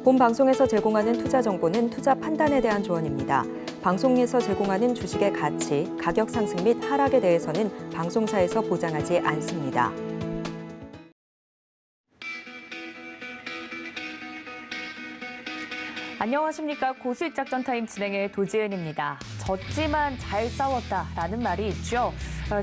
본 방송에서 제공하는 투자 정보는 투자 판단에 대한 조언입니다. 방송에서 제공하는 주식의 가치, 가격 상승 및 하락에 대해서는 방송사에서 보장하지 않습니다. 안녕하십니까. 고수익 작전 타임 진행의 도지은입니다. 졌지만 잘 싸웠다라는 말이 있죠.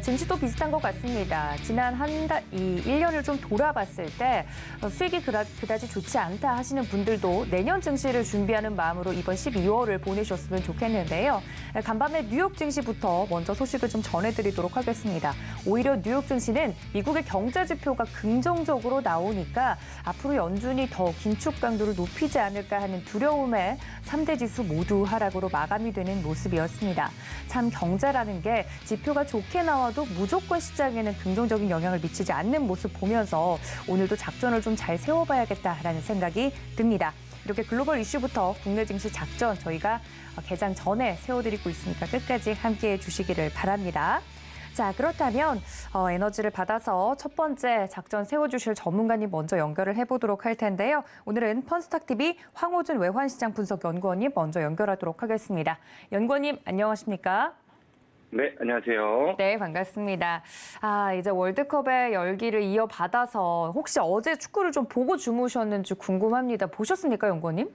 증시도 비슷한 것 같습니다. 지난 1년을 좀 돌아봤을 때 수익이 그다지 좋지 않다 하시는 분들도 내년 증시를 준비하는 마음으로 이번 12월을 보내셨으면 좋겠는데요. 간밤에 뉴욕 증시부터 먼저 소식을 좀 전해드리도록 하겠습니다. 오히려 뉴욕 증시는 미국의 경제 지표가 긍정적으로 나오니까 앞으로 연준이 더 긴축 강도를 높이지 않을까 하는 두려움에 3대 지수 모두 하락으로 마감이 되는 모습이었습니다. 참 경제라는 게 지표가 좋게 나와도 무조건 시장에는 긍정적인 영향을 미치지 않는 모습 보면서 오늘도 작전을 좀 잘 세워봐야겠다라는 생각이 듭니다. 이렇게 글로벌 이슈부터 국내 증시 작전 저희가 개장 전에 세워드리고 있으니까 끝까지 함께해 주시기를 바랍니다. 자, 그렇다면 에너지를 받아서 첫 번째 작전 세워주실 전문가님 먼저 연결을 해보도록 할 텐데요. 오늘은 펀스탁TV 황호준 외환시장 분석연구원님 먼저 연결하도록 하겠습니다. 연구원님 안녕하십니까? 네, 안녕하세요. 네, 반갑습니다. 이제 월드컵의 열기를 이어받아서 혹시 어제 축구를 좀 보고 주무셨는지 궁금합니다. 보셨습니까, 연구원님?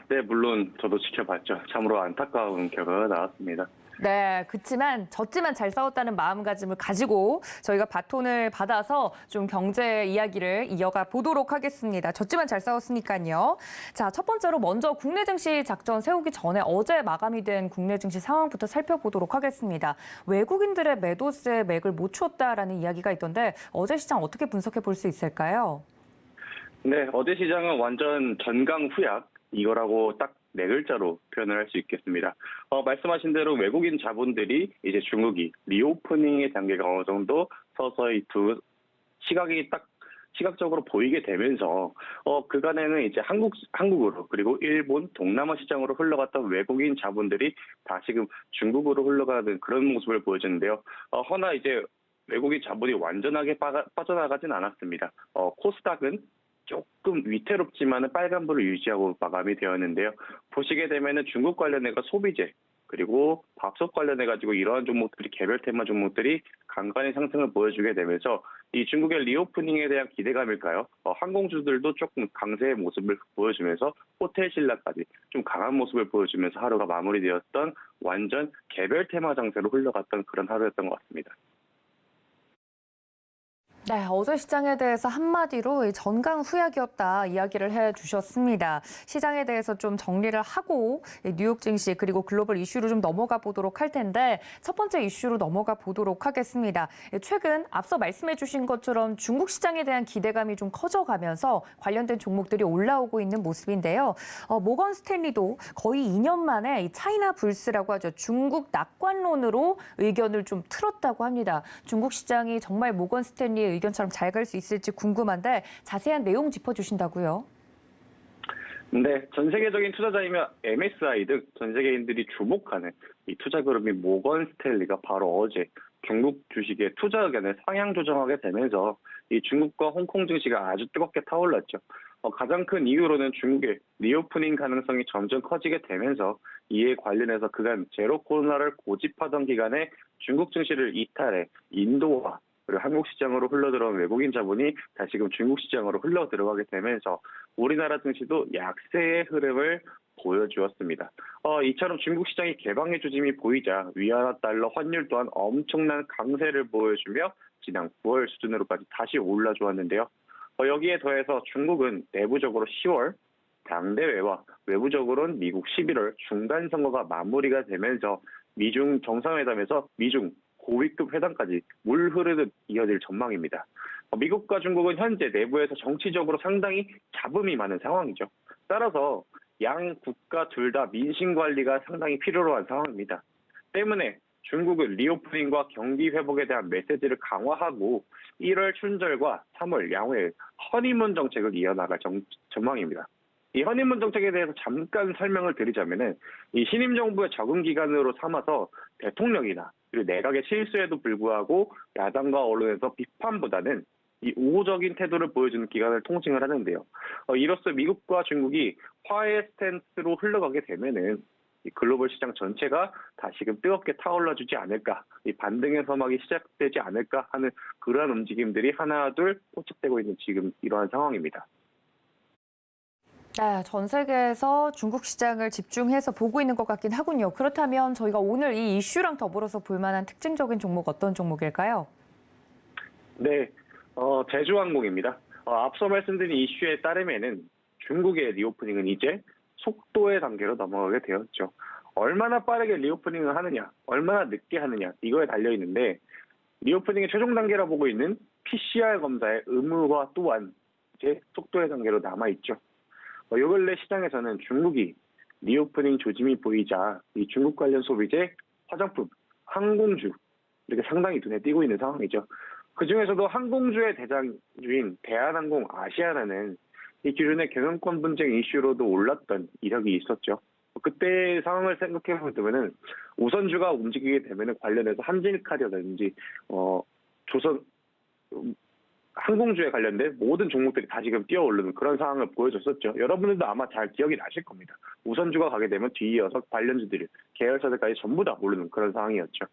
네, 물론 저도 지켜봤죠. 참으로 안타까운 결과가 나왔습니다. 네, 그렇지만 졌지만 잘 싸웠다는 마음가짐을 가지고 저희가 바톤을 받아서 좀 경제 이야기를 이어가 보도록 하겠습니다. 졌지만 잘 싸웠으니까요. 자, 첫 번째로 먼저 국내 증시 작전 세우기 전에 어제 마감이 된 국내 증시 상황부터 살펴보도록 하겠습니다. 외국인들의 매도세에 맥을 못 췄다라는 이야기가 있던데 어제 시장 어떻게 분석해 볼 수 있을까요? 네, 어제 시장은 완전 전강후약 이거라고 딱 네 글자로 표현을 할 수 있겠습니다. 말씀하신 대로 외국인 자본들이 이제 중국이 리오프닝의 단계가 어느 정도 서서히 시각적으로 보이게 되면서 그간에는 이제 한국으로 그리고 일본, 동남아 시장으로 흘러갔던 외국인 자본들이 다시금 중국으로 흘러가는 그런 모습을 보여주는데요. 허나 이제 외국인 자본이 완전하게 빠져나가진 않았습니다. 코스닥은 조금 위태롭지만은 빨간불을 유지하고 마감이 되었는데요. 보시게 되면은 중국 관련해가 소비재 그리고 밥솥 관련해가지고 이러한 종목들이 개별 테마 종목들이 간간히 상승을 보여주게 되면서 이 중국의 리오프닝에 대한 기대감일까요? 항공주들도 조금 강세의 모습을 보여주면서 호텔 신라까지 좀 강한 모습을 보여주면서 하루가 마무리되었던 완전 개별 테마 장세로 흘러갔던 그런 하루였던 것 같습니다. 네, 어제 시장에 대해서 한마디로 전강후약이었다 이야기를 해주셨습니다. 시장에 대해서 좀 정리를 하고 뉴욕 증시 그리고 글로벌 이슈로 좀 넘어가 보도록 할 텐데 첫 번째 이슈로 넘어가 보도록 하겠습니다. 최근 앞서 말씀해 주신 것처럼 중국 시장에 대한 기대감이 좀 커져가면서 관련된 종목들이 올라오고 있는 모습인데요. 모건 스탠리도 거의 2년 만에 이 차이나 불스라고 하죠. 중국 낙관론으로 의견을 좀 틀었다고 합니다. 중국 시장이 정말 모건 스탠리의 의견처럼 잘 갈 수 있을지 궁금한데 자세한 내용 짚어주신다고요? 네, 전 세계적인 투자자이며 MSI 등 전 세계인들이 주목하는 이 투자 그룹인 모건 스탠리가 바로 어제 중국 주식의 투자 의견을 상향 조정하게 되면서 이 중국과 홍콩 증시가 아주 뜨겁게 타올랐죠. 가장 큰 이유로는 중국의 리오프닝 가능성이 점점 커지게 되면서 이에 관련해서 그간 제로 코로나를 고집하던 기간에 중국 증시를 이탈해 인도와 그리고 한국 시장으로 흘러들어온 외국인 자본이 다시금 중국 시장으로 흘러 들어가게 되면서 우리나라 증시도 약세의 흐름을 보여주었습니다. 이처럼 중국 시장이 개방의 조짐이 보이자 위안화 달러 환율 또한 엄청난 강세를 보여주며 지난 9월 수준으로까지 다시 올라주었는데요. 여기에 더해서 중국은 내부적으로 10월 당대회와 외부적으로는 미국 11월 중간 선거가 마무리가 되면서 미중 정상회담에서 미중 고위급 회담까지 물 흐르듯 이어질 전망입니다. 미국과 중국은 현재 내부에서 정치적으로 상당히 잡음이 많은 상황이죠. 따라서 양 국가 둘 다 민심 관리가 상당히 필요로 한 상황입니다. 때문에 중국은 리오프닝과 경기 회복에 대한 메시지를 강화하고 1월 춘절과 3월 양회 허니문 정책을 이어나갈 전망입니다. 이 허니문 정책에 대해서 잠깐 설명을 드리자면은 이 신임 정부의 적응 기간으로 삼아서 대통령이나 그리고 내각의 실수에도 불구하고 야당과 언론에서 비판보다는 이 우호적인 태도를 보여주는 기간을 통칭을 하는데요. 이로써 미국과 중국이 화해 스탠스로 흘러가게 되면은 이 글로벌 시장 전체가 다시금 뜨겁게 타올라주지 않을까, 이 반등의 서막이 시작되지 않을까 하는 그러한 움직임들이 하나둘 포착되고 있는 지금 이러한 상황입니다. 네, 전 세계에서 중국 시장을 집중해서 보고 있는 것 같긴 하군요. 그렇다면 저희가 오늘 이 이슈랑 더불어서 볼 만한 특징적인 종목 어떤 종목일까요? 네, 제주항공입니다. 앞서 말씀드린 이슈에 따르면은 중국의 리오프닝은 이제 속도의 단계로 넘어가게 되었죠. 얼마나 빠르게 리오프닝을 하느냐, 얼마나 늦게 하느냐, 이거에 달려있는데, 리오프닝의 최종 단계라 보고 있는 PCR 검사의 의무화 또한 이제 속도의 단계로 남아있죠. 요 근래 시장에서는 중국이 리오프닝 조짐이 보이자 이 중국 관련 소비재, 화장품, 항공주 이렇게 상당히 눈에 띄고 있는 상황이죠. 그중에서도 항공주의 대장주인 대한항공 아시아나는 이 기존의 경영권 분쟁 이슈로도 올랐던 이력이 있었죠. 그때 상황을 생각해 보면은 우선주가 움직이게 되면은 관련해서 한진칼이라든지 조선 항공주에 관련된 모든 종목들이 다 지금 뛰어오르는 그런 상황을 보여줬었죠. 여러분들도 아마 잘 기억이 나실 겁니다. 우선주가 가게 되면 뒤이어서 관련주들이 계열사들까지 전부 다 오르는 그런 상황이었죠.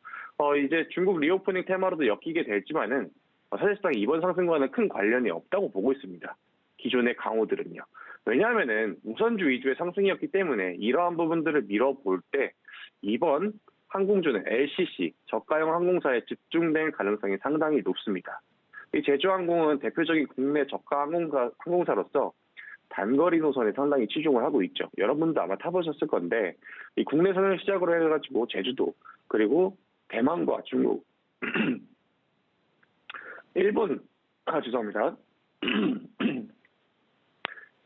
이제 중국 리오프닝 테마로도 엮이게 됐지만은 사실상 이번 상승과는 큰 관련이 없다고 보고 있습니다. 기존의 강호들은요. 왜냐하면은 우선주 위주의 상승이었기 때문에 이러한 부분들을 밀어볼 때 이번 항공주는 LCC, 저가형 항공사에 집중될 가능성이 상당히 높습니다. 이 제주항공은 대표적인 국내 저가 항공사로서 단거리 노선에 상당히 치중을 하고 있죠. 여러분도 아마 타보셨을 건데 이 국내선을 시작으로 해가지고 제주도 그리고 대만과 중국, 일본, 죄송합니다.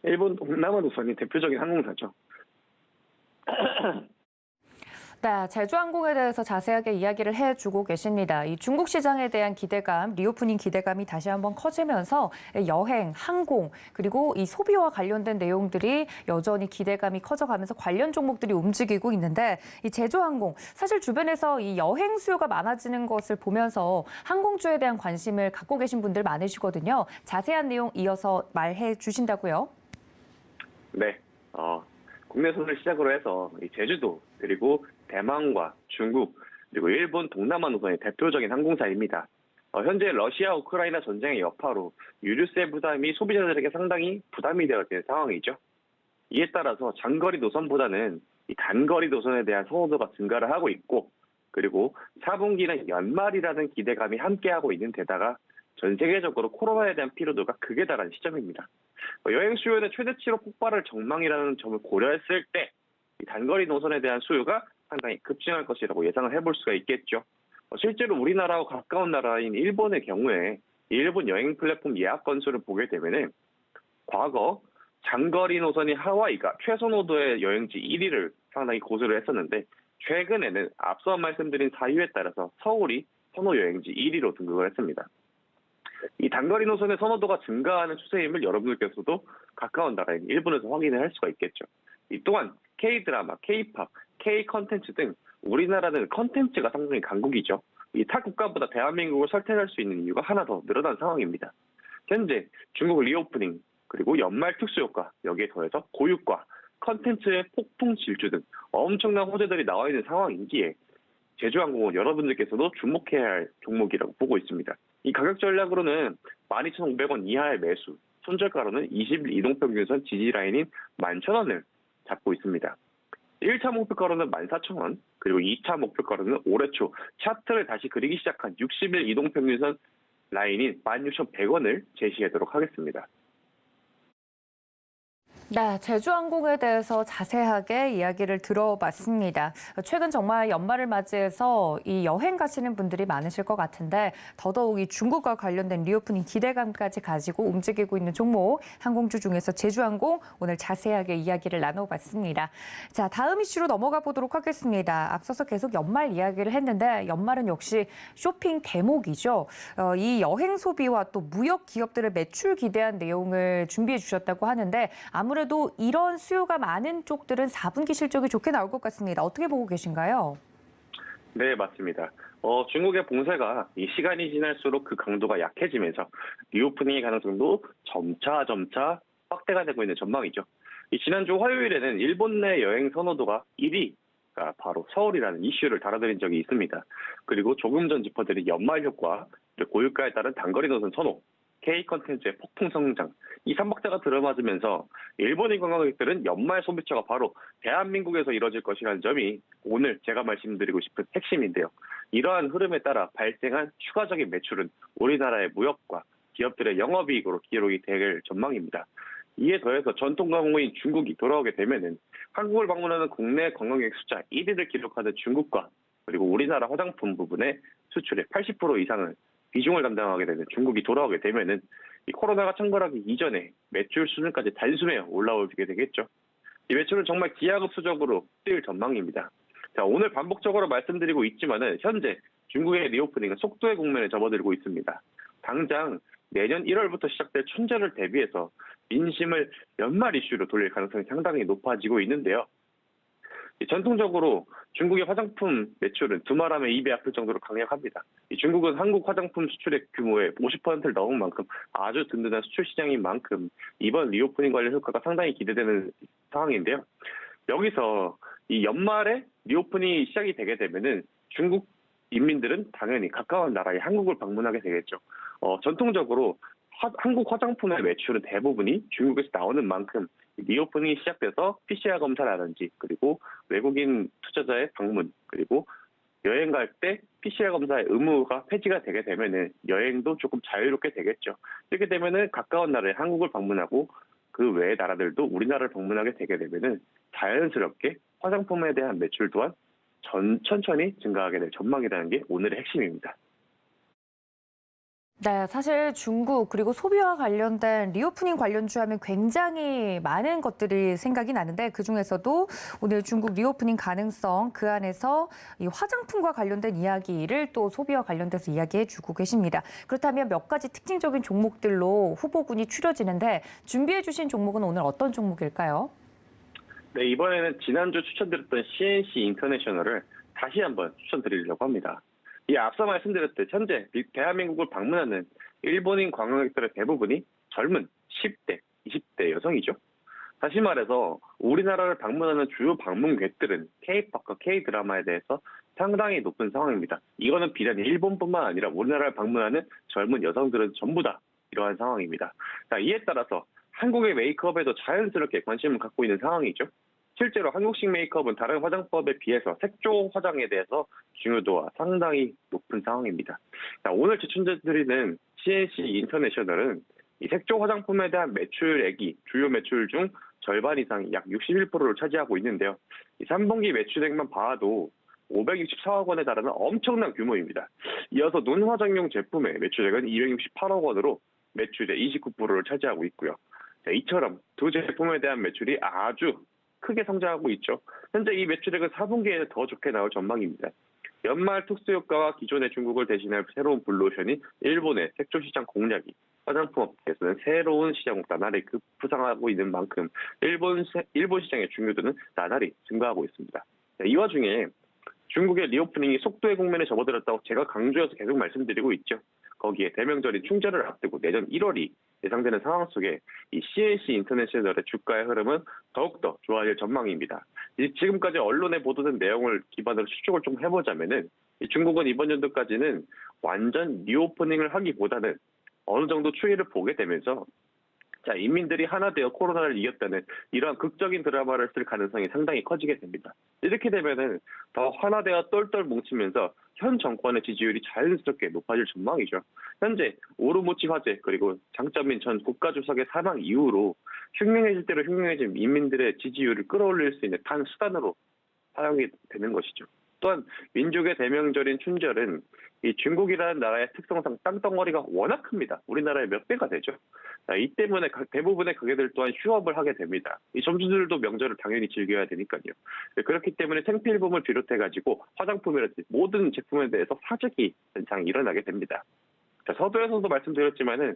일본 동남아 노선이 대표적인 항공사죠. 네, 제주항공에 대해서 자세하게 이야기를 해주고 계십니다. 이 중국 시장에 대한 기대감, 리오프닝 기대감이 다시 한번 커지면서 여행, 항공, 그리고 이 소비와 관련된 내용들이 여전히 기대감이 커져가면서 관련 종목들이 움직이고 있는데 이 제주항공, 사실 주변에서 이 여행 수요가 많아지는 것을 보면서 항공주에 대한 관심을 갖고 계신 분들 많으시거든요. 자세한 내용 이어서 말해 주신다고요? 네, 국내선을 시작으로 해서 이 제주도 그리고 대만과 중국 그리고 일본 동남아 노선의 대표적인 항공사입니다. 현재 러시아 우크라이나 전쟁의 여파로 유류세 부담이 소비자들에게 상당히 부담이 되어진 상황이죠. 이에 따라서 장거리 노선보다는 이 단거리 노선에 대한 선호도가 증가를 하고 있고 그리고 4분기는 연말이라는 기대감이 함께하고 있는 데다가 전 세계적으로 코로나에 대한 피로도가 극에 달한 시점입니다. 여행 수요는 최대치로 폭발할 전망이라는 점을 고려했을 때 이 단거리 노선에 대한 수요가 상당히 급증할 것이라고 예상을 해볼 수가 있겠죠. 실제로 우리나라와 가까운 나라인 일본의 경우에 일본 여행 플랫폼 예약 건수를 보게 되면은 과거 장거리 노선인 하와이가 최선호도의 여행지 1위를 상당히 고수를 했었는데 최근에는 앞서 말씀드린 사유에 따라서 서울이 선호 여행지 1위로 등극을 했습니다. 이 단거리 노선의 선호도가 증가하는 추세임을 여러분들께서도 가까운 나라인 일본에서 확인을 할 수가 있겠죠. 이 또한 K-드라마, K-팝, K-컨텐츠 등 우리나라는 컨텐츠가 상당히 강국이죠. 이 타 국가보다 대한민국을 선택할 수 있는 이유가 하나 더 늘어난 상황입니다. 현재 중국 리오프닝, 그리고 연말 특수효과, 여기에 더해서 고유가, 컨텐츠의 폭풍 질주 등 엄청난 호재들이 나와 있는 상황인기에 제주항공은 여러분들께서도 주목해야 할 종목이라고 보고 있습니다. 이 가격 전략으로는 12,500원 이하의 매수, 손절가로는 20일 이동평균선 지지라인인 11,000원을 잡고 있습니다. 1차 목표가로는 14,000원, 그리고 2차 목표가로는 올해 초 차트를 다시 그리기 시작한 60일 이동평균선 라인인 16,100원을 제시하도록 하겠습니다. 네, 제주항공에 대해서 자세하게 이야기를 들어봤습니다. 최근 정말 연말을 맞이해서 이 여행 가시는 분들이 많으실 것 같은데 더더욱 이 중국과 관련된 리오프닝 기대감까지 가지고 움직이고 있는 종목 항공주 중에서 제주항공 오늘 자세하게 이야기를 나눠봤습니다. 자, 다음 이슈로 넘어가 보도록 하겠습니다. 앞서서 계속 연말 이야기를 했는데 연말은 역시 쇼핑 대목이죠. 이 여행 소비와 또 무역 기업들의 매출 기대한 내용을 준비해 주셨다고 하는데 아무래도 이런 수요가 많은 쪽들은 4분기 실적이 좋게 나올 것 같습니다. 어떻게 보고 계신가요? 네, 맞습니다. 중국의 봉쇄가 이 시간이 지날수록 그 강도가 약해지면서 리오프닝의 가능성도 점차 확대가 되고 있는 전망이죠. 이 지난주 화요일에는 일본 내 여행 선호도가 1위가 바로 서울이라는 이슈를 다뤄드린 적이 있습니다. 그리고 조금 전 짚어드린 연말 효과, 그리고 고유가에 따른 단거리 노선 선호, K 컨텐츠의 폭풍 성장, 이 삼박자가 들어맞으면서 일본인 관광객들은 연말 소비처가 바로 대한민국에서 이뤄질 것이라는 점이 오늘 제가 말씀드리고 싶은 핵심인데요. 이러한 흐름에 따라 발생한 추가적인 매출은 우리나라의 무역과 기업들의 영업이익으로 기록이 될 전망입니다. 이에 더해서 전통 관광인 중국이 돌아오게 되면은 한국을 방문하는 국내 관광객 숫자 1위를 기록하는 중국과 그리고 우리나라 화장품 부분의 수출의 80% 이상을 비중을 담당하게 되는 중국이 돌아오게 되면은 이 코로나가 창궐하기 이전에 매출 수준까지 단숨에 올라오게 되겠죠. 이 매출은 정말 기하급수적으로 뛸 전망입니다. 자, 오늘 반복적으로 말씀드리고 있지만은 현재 중국의 리오프닝은 속도의 국면에 접어들고 있습니다. 당장 내년 1월부터 시작될 춘절을 대비해서 민심을 연말 이슈로 돌릴 가능성이 상당히 높아지고 있는데요. 전통적으로 중국의 화장품 매출은 두말하면 입에 아플 정도로 강력합니다. 중국은 한국 화장품 수출액 규모의 50%를 넘은 만큼 아주 든든한 수출 시장인 만큼 이번 리오프닝 관련 효과가 상당히 기대되는 상황인데요. 여기서 이 연말에 리오프닝이 시작이 되게 되면은 중국 인민들은 당연히 가까운 나라의 한국을 방문하게 되겠죠. 전통적으로 한국 화장품의 매출은 대부분이 중국에서 나오는 만큼 리오프닝이 시작돼서 PCR 검사라든지 그리고 외국인 투자자의 방문 그리고 여행 갈 때 PCR 검사의 의무가 폐지가 되게 되면은 여행도 조금 자유롭게 되겠죠. 이렇게 되면은 가까운 나라의 한국을 방문하고 그 외의 나라들도 우리나라를 방문하게 되게 되면은 자연스럽게 화장품에 대한 매출 또한 천천히 증가하게 될 전망이라는 게 오늘의 핵심입니다. 네, 사실 중국 그리고 소비와 관련된 리오프닝 관련주 하면 굉장히 많은 것들이 생각이 나는데 그중에서도 오늘 중국 리오프닝 가능성 그 안에서 이 화장품과 관련된 이야기를 또 소비와 관련돼서 이야기해 주고 계십니다. 그렇다면 몇 가지 특징적인 종목들로 후보군이 추려지는데 준비해 주신 종목은 오늘 어떤 종목일까요? 네, 이번에는 지난주 추천드렸던 CNC 인터내셔널을 다시 한번 추천드리려고 합니다. 이 앞서 말씀드렸듯 현재 대한민국을 방문하는 일본인 관광객들의 대부분이 젊은 10대, 20대 여성이죠. 다시 말해서 우리나라를 방문하는 주요 방문객들은 K-팝과 K-드라마에 대해서 상당히 높은 상황입니다. 이거는 비단 일본뿐만 아니라 우리나라를 방문하는 젊은 여성들은 전부 다 이러한 상황입니다. 자, 이에 따라서 한국의 메이크업에도 자연스럽게 관심을 갖고 있는 상황이죠. 실제로 한국식 메이크업은 다른 화장법에 비해서 색조 화장에 대해서 중요도가 상당히 높은 상황입니다. 자, 오늘 추천드리는 CNC 인터내셔널은 이 색조 화장품에 대한 매출액이 주요 매출 중 절반 이상이 약 61%를 차지하고 있는데요. 이 3분기 매출액만 봐도 564억 원에 달하는 엄청난 규모입니다. 이어서 눈화장용 제품의 매출액은 268억 원으로 매출의 29%를 차지하고 있고요. 자, 이처럼 두 제품에 대한 매출이 아주 크게 성장하고 있죠. 현재 이 매출액은 4분기에 더 좋게 나올 전망입니다. 연말 특수효과와 기존의 중국을 대신할 새로운 블루오션인 일본의 색조 시장 공략이 화장품 업계에서는 새로운 시장 나날이 급부상하고 있는 만큼 일본 시장의 중요도는 나날이 증가하고 있습니다. 이 와중에 중국의 리오프닝이 속도의 국면에 접어들었다고 제가 강조해서 계속 말씀드리고 있죠. 거기에 대명절인 충절을 앞두고 내년 1월이 예상되는 상황 속에 이 CNC 인터내셔널의 주가의 흐름은 더욱더 좋아질 전망입니다. 지금까지 언론에 보도된 내용을 기반으로 추측을 좀 해보자면은 중국은 이번 연도까지는 완전 리오프닝을 하기보다는 어느 정도 추이를 보게 되면서 자, 인민들이 하나 되어 코로나를 이겼다는 이러한 극적인 드라마를 쓸 가능성이 상당히 커지게 됩니다. 이렇게 되면은 더 하나 되어 똘똘 뭉치면서 현 정권의 지지율이 자연스럽게 높아질 전망이죠. 현재 오르모치 화재 그리고 장점인 전 국가주석의 사망 이후로 흉흉해질 대로 흉흉해진 인민들의 지지율을 끌어올릴 수 있는 단 수단으로 사용이 되는 것이죠. 또한 민족의 대명절인 춘절은 이 중국이라는 나라의 특성상 땅덩어리가 워낙 큽니다. 우리나라의 몇 배가 되죠. 이 때문에 대부분의 가게들 또한 휴업을 하게 됩니다. 이 점주들도 명절을 당연히 즐겨야 되니까요. 그렇기 때문에 생필품을 비롯해가지고 화장품이라든지 모든 제품에 대해서 사재기 현상이 일어나게 됩니다. 자, 서두에서도 말씀드렸지만은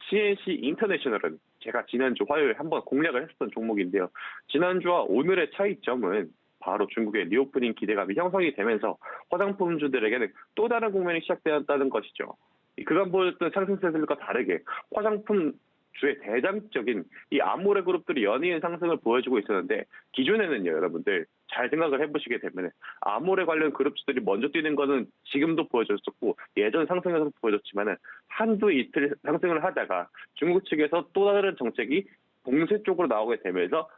CNC 인터내셔널은 제가 지난주 화요일 한번 공략을 했었던 종목인데요. 지난주와 오늘의 차이점은 바로 중국의 리오프닝 기대감이 형성이 되면서 화장품주들에게는 또 다른 국면이 시작되었다는 것이죠. 그간 보였던 상승세들과 다르게 화장품주의 대장적인 이 아모레 그룹들이 연이은 상승을 보여주고 있었는데, 기존에는요, 여러분들 잘 생각을 해보시게 되면 아모레 관련 그룹주들이 먼저 뛰는 거는 지금도 보여줬었고 예전 상승에서 보여줬지만은 한두 이틀 상승을 하다가 중국 측에서 또 다른 정책이 봉쇄 쪽으로 나오게 되면서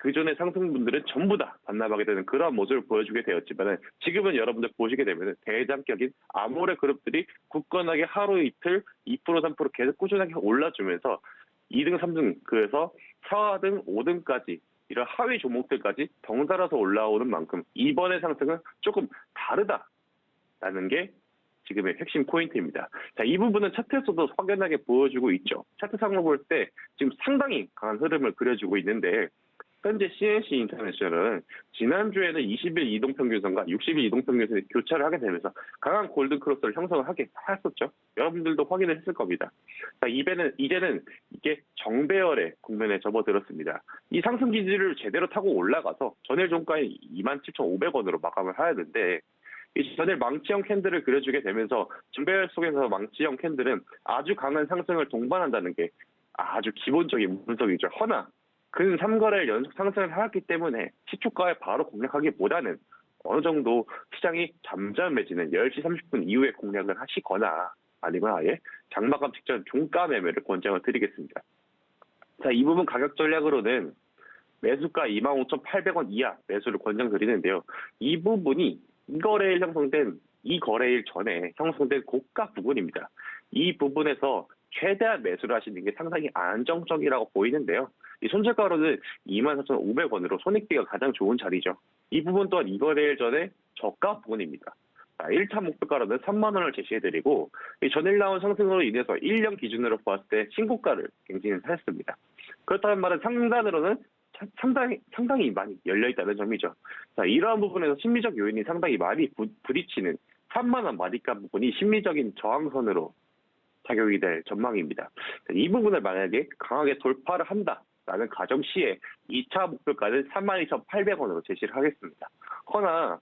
그전의 상승분들은 전부 다 반납하게 되는 그런 모습을 보여주게 되었지만, 지금은 여러분들 보시게 되면 대장격인 아모레 그룹들이 굳건하게 하루 이틀 2% 3% 계속 꾸준하게 올라주면서 2등 3등 그래서 4등 5등까지 이런 하위 종목들까지 덩달아서 올라오는 만큼 이번의 상승은 조금 다르다라는 게 지금의 핵심 포인트입니다. 자, 이 부분은 차트에서도 확연하게 보여주고 있죠. 차트상으로 볼 때 지금 상당히 강한 흐름을 그려주고 있는데, 현재 CNC 인터내셔널은 지난주에는 20일 이동평균선과 60일 이동평균선이 교차를 하게 되면서 강한 골든크로스를 형성을 하게 했었죠. 여러분들도 확인을 했을 겁니다. 자, 이제는 이게 정배열의 국면에 접어들었습니다. 이 상승 기지를 제대로 타고 올라가서 전일 종가인 27,500원으로 마감을 해야 되는데, 이 전일 망치형 캔들을 그려주게 되면서 정배열 속에서 망치형 캔들은 아주 강한 상승을 동반한다는 게 아주 기본적인 분석이죠. 허나 근 3거래일 연속 상승을 하였기 때문에 시초가에 바로 공략하기보다는 어느 정도 시장이 잠잠해지는 10시 30분 이후에 공략을 하시거나 아니면 아예 장마감 직전 종가 매매를 권장을 드리겠습니다. 자, 이 부분 가격 전략으로는 매수가 25,800원 이하 매수를 권장드리는데요. 이 부분이 이 거래일 전에 형성된 고가 부분입니다. 이 부분에서 최대한 매수를 하시는 게 상당히 안정적이라고 보이는데요. 이 손절가로는 24,500원으로 손익비가 가장 좋은 자리죠. 이 부분 또한 이 거래일 전에 저가 부분입니다. 1차 목표가로는 3만 원을 제시해드리고, 전일 나온 상승으로 인해서 1년 기준으로 봤을 때 신고가를 갱신을 했습니다. 그렇다는 말은 상단으로는 상당히 많이 열려있다는 점이죠. 자, 이러한 부분에서 심리적 요인이 상당히 많이 부딪히는 3만 원 마디가 부분이 심리적인 저항선으로 작용이 될 전망입니다. 이 부분을 만약에 강하게 돌파를 한다라는 가정 시에 2차 목표가는 32,800원으로 제시를 하겠습니다. 허나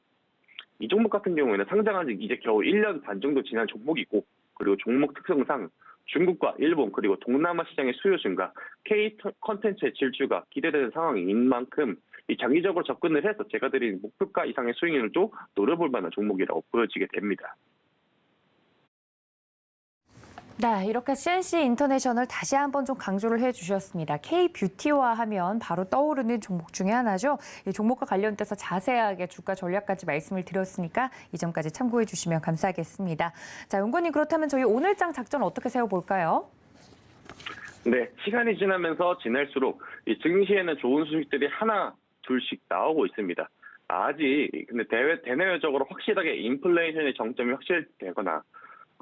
이 종목 같은 경우에는 상장한 지 이제 겨우 1년 반 정도 지난 종목이고, 그리고 종목 특성상 중국과 일본 그리고 동남아 시장의 수요 증가, K 컨텐츠의 질주가 기대되는 상황인 만큼 이 장기적으로 접근을 해서 제가 드린 목표가 이상의 수익률을 좀 노려볼 만한 종목이라고 보여지게 됩니다. 네, 이렇게 CNC 인터내셔널 다시 한번 좀 강조를 해주셨습니다. K-뷰티와 하면 바로 떠오르는 종목 중에 하나죠. 이 종목과 관련돼서 자세하게 주가 전략까지 말씀을 드렸으니까 이 점까지 참고해 주시면 감사하겠습니다. 자, 연구원님, 그렇다면 저희 오늘장 작전 어떻게 세워볼까요? 네, 시간이 지나면서 지날수록 이 증시에는 좋은 소식들이 하나 둘씩 나오고 있습니다. 아직 근데 대내외적으로 확실하게 인플레이션의 정점이 확실되거나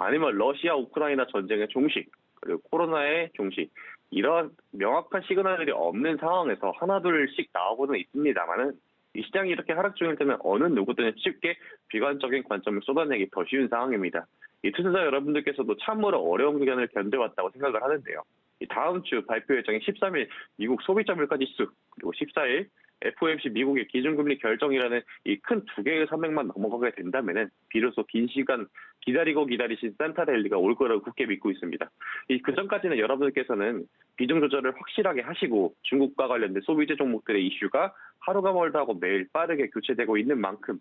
아니면 러시아 우크라이나 전쟁의 종식, 그리고 코로나의 종식, 이런 명확한 시그널들이 없는 상황에서 하나둘씩 나오고는 있습니다만은, 이 시장이 이렇게 하락 중일 때는 어느 누구든 쉽게 비관적인 관점을 쏟아내기 더 쉬운 상황입니다. 이 투자자 여러분들께서도 참으로 어려운 기간을 견뎌왔다고 생각을 하는데요. 이 다음 주 발표 예정인 13일 미국 소비자 물가 지수, 그리고 14일 FOMC 미국의 기준금리 결정이라는 이 큰 두 개의 산맥만 넘어가게 된다면은 비로소 긴 시간 기다리신 산타 랠리가 올 거라고 굳게 믿고 있습니다. 그 전까지는 여러분들께서는 비중 조절을 확실하게 하시고, 중국과 관련된 소비재 종목들의 이슈가 하루가 멀다 하고 매일 빠르게 교체되고 있는 만큼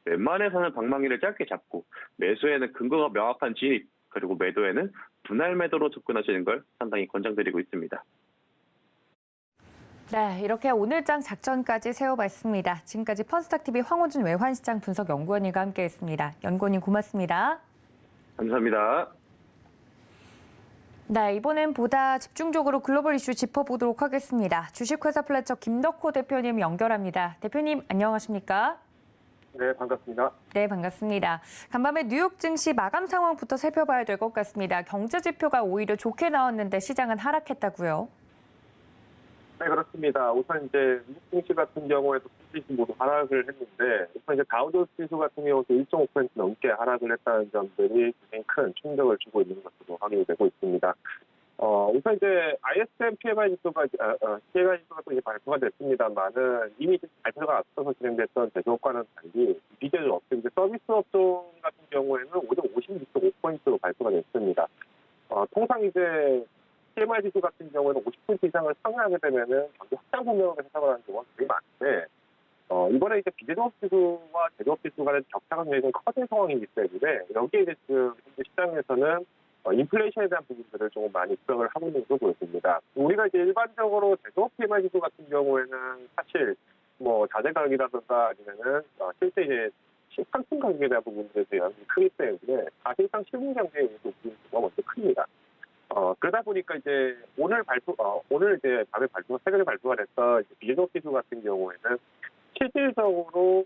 웬만해서는 방망이를 짧게 잡고 매수에는 근거가 명확한 진입, 그리고 매도에는 분할 매도로 접근하시는 걸 상당히 권장드리고 있습니다. 네, 이렇게 오늘장 작전까지 세워봤습니다. 지금까지 펀스탁TV 황호준 외환시장 분석 연구원님과 함께했습니다. 연구원님 고맙습니다. 감사합니다. 네, 이번엔 보다 집중적으로 글로벌 이슈 짚어보도록 하겠습니다. 주식회사 플래처 김덕호 대표님 연결합니다. 대표님 안녕하십니까? 네, 반갑습니다. 네, 반갑습니다. 간밤에 뉴욕 증시 마감 상황부터 살펴봐야 될 것 같습니다. 경제 지표가 오히려 좋게 나왔는데 시장은 하락했다고요? 네, 그렇습니다. 우선 이제 미국 증시 같은 경우에도 수익이 모두 하락을 했는데, 우선 이제 다우존스 지수 같은 경우도 1.5% 넘게 하락을 했다는 점들이 굉장히 큰 충격을 주고 있는 것으로 확인이 되고 있습니다. 우선 이제 ISM PMI 지수가 또 이제 발표가 됐습니다만은 이미 발표가 앞서서 진행됐던 제조업과는 달리 비제조 업종, 이제 서비스 업종 같은 경우에는 오히려 56.5포인트로 발표가 됐습니다. 통상 이제 PMI 지수 같은 경우에는 50포인트 이상을 상회하게 되면은 경기 확장 국면으로 해석을 하는 경우가 되게 많은데, 이번에 이제 비제조업 지수와 제조업 지수 간의 격차가 굉장히 좀 커진 상황이기 때문에 여기에 이제 지금 현재 시장에서는 인플레이션에 대한 부분들을 조금 많이 부각을 하고 있는 것으로 보여집니다. 우리가 이제 일반적으로 제조업 PMI 지수 같은 경우에는 사실 뭐 자재 가격이라든가 아니면은 실제 이제 상품 가격에 대한 부분들에 대한 크기 때문에 사실상 실물 경제의 부분가 먼저 큽니다. 그러다 보니까 이제 오늘 이제 밤에 최근에 발표가 됐던 비제조업 지수 같은 경우에는 실질적으로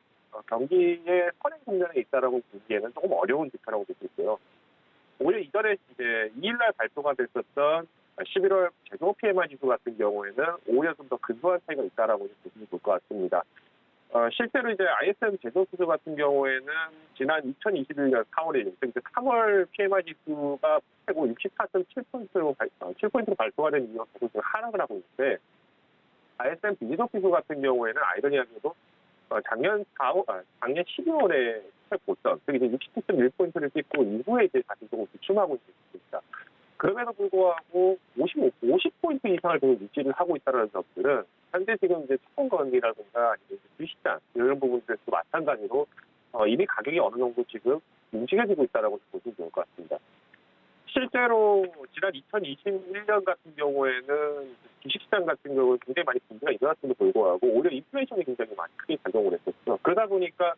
경기의 선행 국면에 있다라고 보기에는 조금 어려운 지표라고 볼 수 있고요. 오히려 이전에 이제 2일날 발표가 됐었던 11월 제조업 PMI 지수 같은 경우에는 오히려 좀 더 근소한 차이가 있다라고 보시면 좋을 것 같습니다. 실제로 이제 ISM 제조업 지수 같은 경우에는 지난 2021년 4월 1일, 즉 3월 PMI 지수가 최고 64.7포인트로 발표가 된 이후로 계속 하락을 하고 있는데, ISM 비제조업 지수 같은 경우에는 아이러니하게도 작년 12월에 최고점, 즉 이제 67.1포인트를 찍고 이후에 이제 다시 조금 주춤하고 있습니다. 그럼에도 불구하고 50포인트 이상을 계속 유지를 하고 있다는 점들은 현재 지금 이제 채권거래라든가 아니면 주식시장 이런 부분들도 마찬가지로 이미 가격이 어느 정도 지금 움직여지고 있다라고 보시면 좋을 것 같습니다. 실제로 지난 2021년 같은 경우에는 주식시장 같은 경우는 굉장히 많이 분위기가 일어났음에도 불구하고 오히려 인플레이션이 굉장히 많이 크게 작용을 했었죠. 그러다 보니까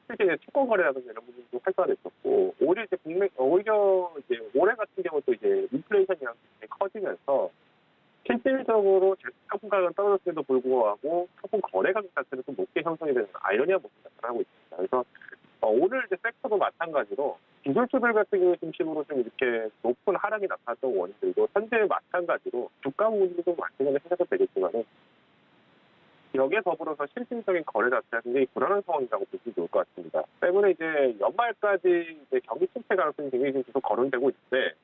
실제 채권 거래라든가 이런 부분도 활성화됐었고, 오히려 이제 올해 같은 경우도 이제 인플레이션이 커지면서 실질적으로 상품 가격은 떨어졌음에도 불구하고 상품 거래 가격 자체는 좀 높게 형성이 되는 아이러니한 모습이 나타나고 있습니다. 그래서 오늘 이제 섹터도 마찬가지로 기술주들 같은 경우 중심으로 좀 이렇게 높은 하락이 나타났던 원인들도 현재 마찬가지로 주가 부분도 좀 마찬가지로 생각도 되겠지만은 여기에 더불어서 실질적인 거래 자체가 굉장히 불안한 상황이라고 보시면 좋을 것 같습니다. 때문에 이제 연말까지 이제 경기 침체 가능성이 굉장히 계속 거론되고 있는데,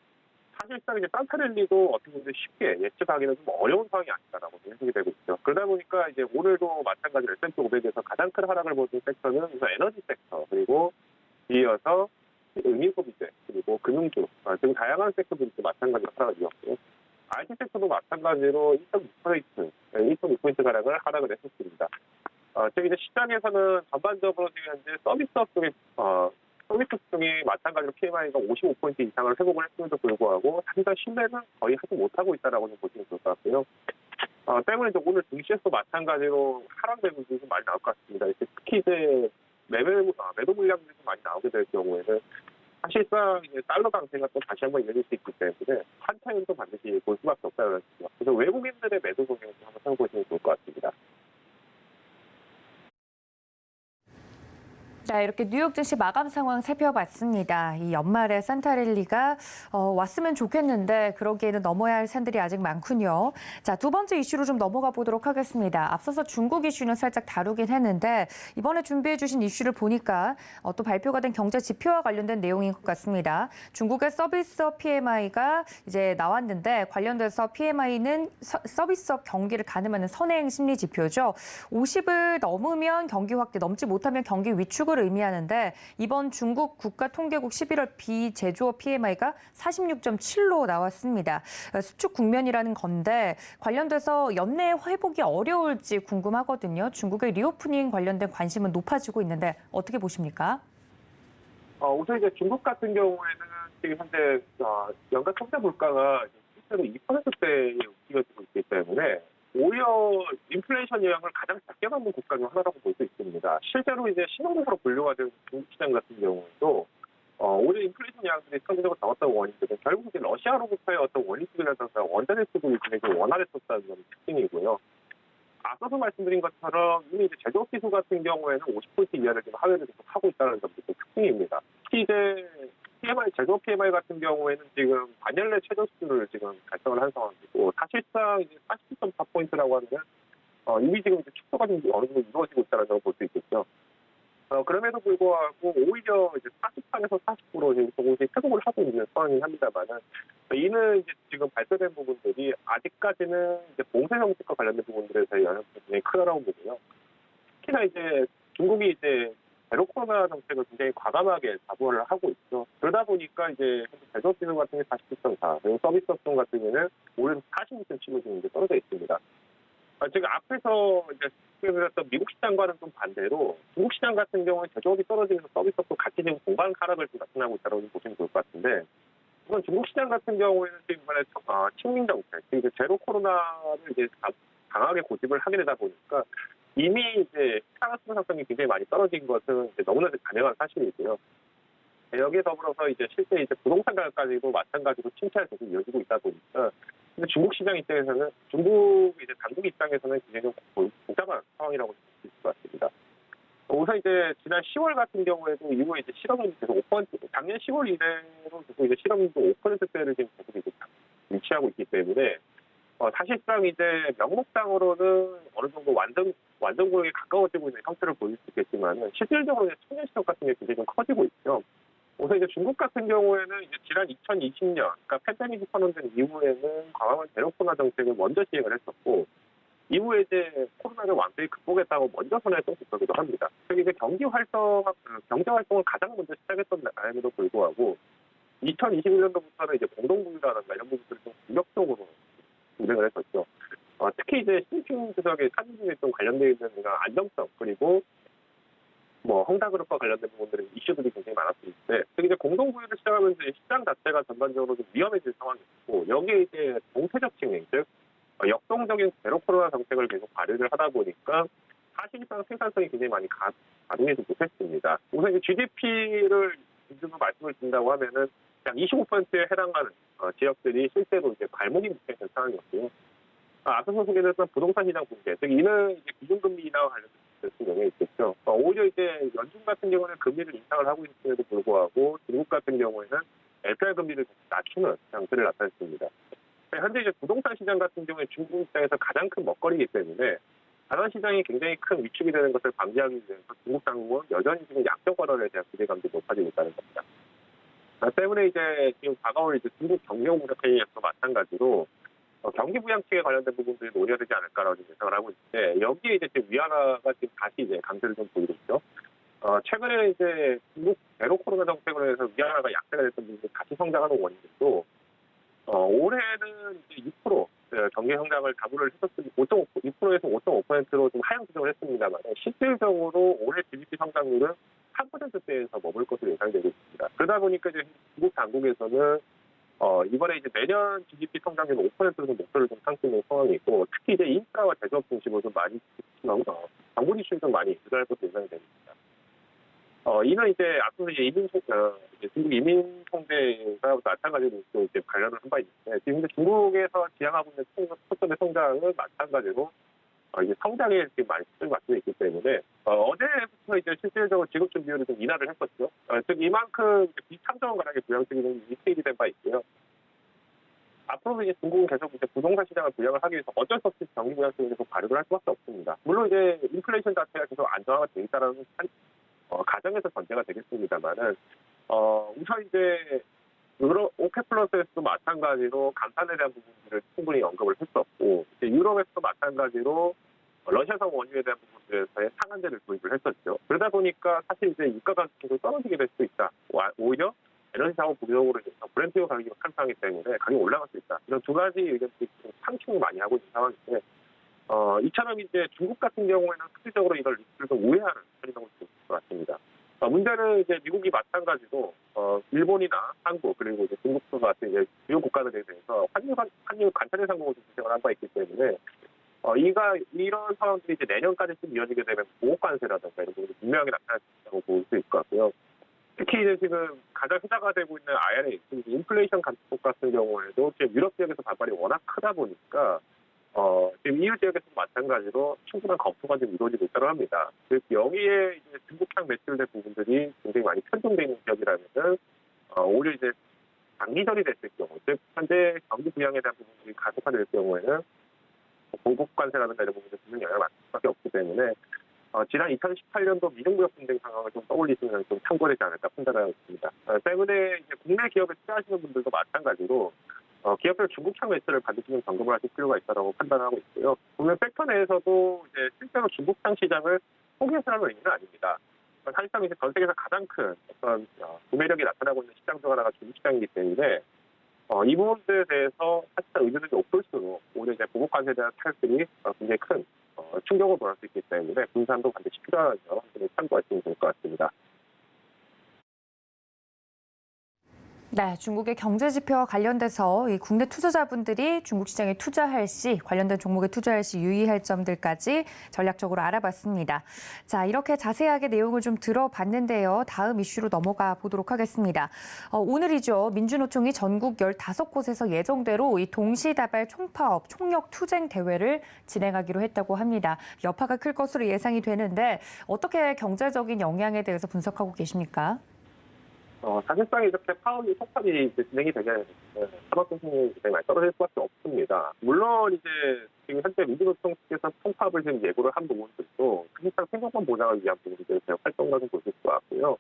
사실상 이제 산타랠리도 어떻게 보면 쉽게 예측하기는 좀 어려운 상황이 아니다라고 예측이 되고 있죠. 그러다 보니까 이제 오늘도 마찬가지로 S&P 500에서 가장 큰 하락을 보는 섹터는 우선 에너지 섹터, 그리고 이어서 의미소비재, 그리고 금융주 등 다양한 섹터들이 마찬가지로 하락을 이었고요. IT 섹터도 마찬가지로 1.6% 가량을 하락을 했었습니다. 즉 이제 시장에서는 전반적으로 지금 현재 서비스업 쪽이 마찬가지로 PMI가 55포인트 이상을 회복을 했음에도 불구하고 사실상 신뢰는 거의 하지 못하고 있다라고 보시면 좋을 것 같고요. 때문에 이제 오늘 증시에서 마찬가지로 하락 매물들이 좀 많이 나올 것 같습니다. 특히 이제 매도 물량들이 좀 많이 나오게 될 경우에는 사실상 이제 달러 강세가 또 다시 한번 이어질 수 있기 때문에 한 차이는 또 반드시 볼 수밖에 없다는 거죠. 그래서 외국인들의 매도 동향을 한번 살펴보시면 좋을 것 같습니다. 자, 이렇게 뉴욕 증시 마감 상황 살펴봤습니다. 이 연말에 산타랠리가 왔으면 좋겠는데 그러기에는 넘어야 할 산들이 아직 많군요. 자, 두 번째 이슈로 좀 넘어가 보도록 하겠습니다. 앞서서 중국 이슈는 살짝 다루긴 했는데 이번에 준비해 주신 이슈를 보니까 또 발표가 된 경제 지표와 관련된 내용인 것 같습니다. 중국의 서비스업 PMI가 이제 나왔는데 관련돼서 PMI는 서비스업 경기를 가늠하는 선행 심리 지표죠. 50을 넘으면 경기 확대, 넘지 못하면 경기 위축을 의미하는데 이번 중국 국가통계국 11월 비제조업 PMI가 46.7로 나왔습니다. 수축 국면이라는 건데 관련돼서 연내 회복이 어려울지 궁금하거든요. 중국의 리오프닝 관련된 관심은 높아지고 있는데 어떻게 보십니까? 우선 이제 중국 같은 경우에는 지금 현재 연간 성장 물가가 실제로 2%대에 움직여지고 있기 때문에 오히려 인플레이션 영향을 가장 작게 받는 국가 중 하나라고 볼 수 있습니다. 실제로 이제 신흥국으로 분류가 된 중국 시장 같은 경우도 오히려 인플레이션 영향들이 상대적으로 적었던 원인들은 결국 이제 러시아로부터의 어떤 원유 수급이라든가 원자재 수급이 굉장히 원활했었다는 점이 특징이고요. 앞서서 말씀드린 것처럼 이미 이제 제조업 지수 같은 경우에는 50포인트 이하를 지금 하회를 계속 하고 있다는 점도 특징입니다. 특히 이제 제조업 PMI 같은 경우에는 지금 반년 내 최저 수준을 지금 달성을 한 상황이고, 사실상 이제 47.4포인트라고 하면 이미 지금 이제 축소가 좀 어느 정도 이루어지고 있다는 점을 볼 수 있겠죠. 그럼에도 불구하고 오히려 이제 48에서 40% 지금 조금씩 회복을 하고 있는 상황이긴 합니다만은 이는 이제 지금 발표된 부분들이 아직까지는 이제 봉쇄 정책과 관련된 부분들에 대해 영향이 굉장히 크다라고 보고요. 특히나 이제 중국이 이제 제로 코로나 정책을 굉장히 과감하게 자부를 하고 있죠. 그러다 보니까 이제 제조업 비중 같은 게 47.4, 그리고 서비스 업종 같은 경우는 오히려 46.7로 지금 이제 떨어져 있습니다. 지금 앞에서 이제 말씀드렸던 미국 시장과는 좀 반대로 중국 시장 같은 경우는 제조업이 떨어지면서 서비스업도 같이 지금 공간 하락을 좀 나타나고 있다고 보시면 좋을 것 같은데, 우선 중국 시장 같은 경우에는 지금 이번에清零 정책, 이제 제로 코로나를 이제 강하게 고집을 하게 되다 보니까 이미 이제 시장 생산성이 굉장히 많이 떨어진 것은 이제 너무나 당연한 사실이고요. 여기에 더불어서 이제 실제 이제 부동산 가격까지도 마찬가지로 침체가 계속 이어지고 있다 보니까, 근데 중국 시장 입장에서는 중국 이제 당국 입장에서는 굉장히 좀 복잡한 상황이라고 볼 수 있을 것 같습니다. 우선 이제 지난 10월 같은 경우에도 이후에 이제 실업률이 계속 5%, 작년 10월 이래로 계속 이제 실업률도 5%대를 지금 계속 이제 유치하고 있기 때문에 사실상 이제 명목상으로는 어느 정도 완전 고용에 가까워지고 있는 형태를 보일 수 있겠지만 실질적으로 청년 실업 같은 게 굉장히 좀 커지고 있죠. 우선 이제 중국 같은 경우에는 이제 지난 2020년, 그러니까 팬데믹이 선언된 이후에는 과감한 제로 코로나 정책을 먼저 시행을 했었고, 이후에 이제 코로나를 완전히 극복했다고 먼저 선언을 했었기도 합니다. 그리고 이제 경제 활동을 가장 먼저 시작했던 나라임에도 불구하고 2021년도부터는 이제 공동부유라든가 이런 부분들을 좀 공격적으로 진행을 했었죠. 특히 이제 시진핑 주석의 사진 중에 좀 관련되어 있는 안정성, 그리고 헝다그룹과 관련된 부분들은 이슈들이 굉장히 많았는데, 특히 이제 공동부유를 시작하면서 시장 자체가 전반적으로 좀 위험해질 상황이었고, 여기에 이제 동태적 측면, 즉 역동적인 제로 코로나 정책을 계속 발휘를 하다 보니까 사실상 생산성이 굉장히 많이 가동하지 못했습니다. 우선 이제 GDP를 기준으로 말씀을 드린다고 하면은 약 25%에 해당하는 지역들이 실제로 이제 발목이 묶여있는 상황이었고요. 앞서서 소개드렸던 부동산 시장 붕괴, 즉 이는 이제 기준금리 인하와 관련된 영향이 있겠죠. 오히려 이제 연준 같은 경우는 금리를 인상을 하고 있음에도 불구하고 중국 같은 경우에는 LPR 금리를 낮추는 장세를 나타냈습니다. 현재 이제 부동산 시장 같은 경우에 중국 입장에서 가장 큰 먹거리이기 때문에 다른 시장이 굉장히 큰 위축이 되는 것을 방지하기 위해서 중국 당국은 여전히 지금 약정 권한에 대한 기대감도 높아지고 있다는 겁니다. 때문에 이제 지금 다가올 이제 중국 경제무역회의에서 마찬가지로 경기 부양책에 관련된 부분들이 논의가 되지 않을까라고 예상을 하고 있는데, 여기에 이제 지금 위안화가 지금 다시 이제 강세를 좀 보이고 있죠. 최근에 이제 중국 제로 코로나 정책으로 해서 위안화가 약세가 됐던 부분이 다시 성장하는 원인들도 올해는 이제 6% 경제 성장을 다부를 했었으니 6%에서 5.5%로 좀 하향 조정을 했습니다만 실질적으로 올해 GDP 성장률은 3%대에서 머물 것으로 예상되고 있습니다. 그러다 보니까 이제 중국 당국에서는 이번에 이제 내년 GDP 성장률 5%로 목표를 좀 삼고 있는 상황이고, 특히 이제 인프라와 제조업 중심으로 좀 많이 정부 지출이 좀 많이 유도할 것으로 예상이 됩니다. 이는 이제 앞서 이제 중국 이민 통제가 마찬가지로 또 이제 관련을 한 바 있는데, 지금 이제 중국에서 지향하고 있는 초점의 성장은 마찬가지로 이제 성장에 지금 많이 초점이 맞춰져 있기 때문에 어제부터 이제 실질적으로 지급 준비율을 좀 인하를 했었죠. 즉 이만큼 비참정한 가락의 부양책이 좀 디테일이 된 바 있고요. 앞으로도 이제 중국은 계속 이제 부동산 시장을 부양을 하기 위해서 어쩔 수 없이 경기 부양책을 계속 발휘를 할 수밖에 없습니다. 물론 이제 인플레이션 자체가 계속 안정화가 되어 있다는 가정에서 전제가 되겠습니다만은 우선 이제 오펙 플러스에서도 마찬가지로 감산에 대한 부분들을 충분히 언급을 했었고, 이제 유럽에서도 마찬가지로 러시아산 원유에 대한 부분들에서의 상한제를 도입을 했었죠. 그러다 보니까 사실 이제 유가 가격이 계속 떨어지게 될 수도 있다. 오히려 에너지 자원 부족으로 브렌트유 가격이 상승하기 때문에 가격이 올라갈 수 있다. 이런 두 가지 의견들이 상충을 많이 하고 있는 상황인데, 이처럼 이제 중국 같은 경우에는 실질적으로 이걸 리스크를 좀 우회하는 편이라고 볼 수 있을 것 같습니다. 문제는 이제 미국이 마찬가지로 일본이나 한국, 그리고 이제 중국 같은 이제 주요 국가들에 대해서 환율 관찰의 상공을 지정을 한 바 있기 때문에 이런 상황들이 이제 내년까지 좀 이어지게 되면 보호 관세라든가 이런 부분이 분명하게 나타날 수 있다고 볼 수 있을 것 같고요. 특히 이제 지금 가장 흑자가 되고 있는 IRA, 인플레이션 감축법 같은 경우에도 지금 유럽 지역에서 반발이 워낙 크다 보니까 지금 EU 지역에서 마찬가지로 충분한 검토가 좀 이루어지고 있다고 합니다. 즉 여기에 이제 중국향 매출된 부분들이 굉장히 많이 편중되어 있는 지역이라면은 오히려 이제 장기전이 됐을 경우, 즉 현재 경기 부양에 대한 부분들이 가속화될 경우에는 보복 관세라든가 이런 부분들이 분명 영향을 받을 수밖에 없기 때문에 지난 2018년도 미중무역 분쟁 상황을 좀 떠올리시면 좀 참고되지 않을까 판단하고 있습니다. 때문에 이제 국내 기업에 투자하시는 분들도 마찬가지로 기업별 중국향 매수를 반드시 좀 점검을 하실 필요가 있다고 판단하고 있고요. 국내 섹터 내에서도 이제 실제로 중국향 시장을 포기해서라는 의미는 아닙니다. 사실상 이제 전 세계에서 가장 큰 어떤 구매력이 나타나고 있는 시장 중 하나가 중국 시장이기 때문에 이 부분들에 대해서 사실상 의존력이 높을수록 올해 이제 보복 관세에 대한 타격들이 굉장히 큰 충격을 벌일 수 있기 때문에 분산도 반드시 필요한 점 참고하시면 좋을 것 같습니다. 네, 중국의 경제 지표와 관련돼서 이 국내 투자자분들이 중국 시장에 투자할 시, 관련된 종목에 투자할 시 유의할 점들까지 전략적으로 알아봤습니다. 자, 이렇게 자세하게 내용을 좀 들어봤는데요. 다음 이슈로 넘어가 보도록 하겠습니다. 오늘이죠. 민주노총이 전국 15곳에서 예정대로 이 동시다발 총파업, 총력 투쟁 대회를 진행하기로 했다고 합니다. 여파가 클 것으로 예상이 되는데 어떻게 경제적인 영향에 대해서 분석하고 계십니까? 사실상 이렇게 총파업이 진행이 되게 산업 성공률이 굉장히 많이 떨어질 수밖에 없습니다. 물론 이제 지금 현재 민주노총 측에서 총파업을 지금 예고를 한 부분들도 사실상 생존권 보장을 위한 부분들이 계속 활동을 보실 것 같고요.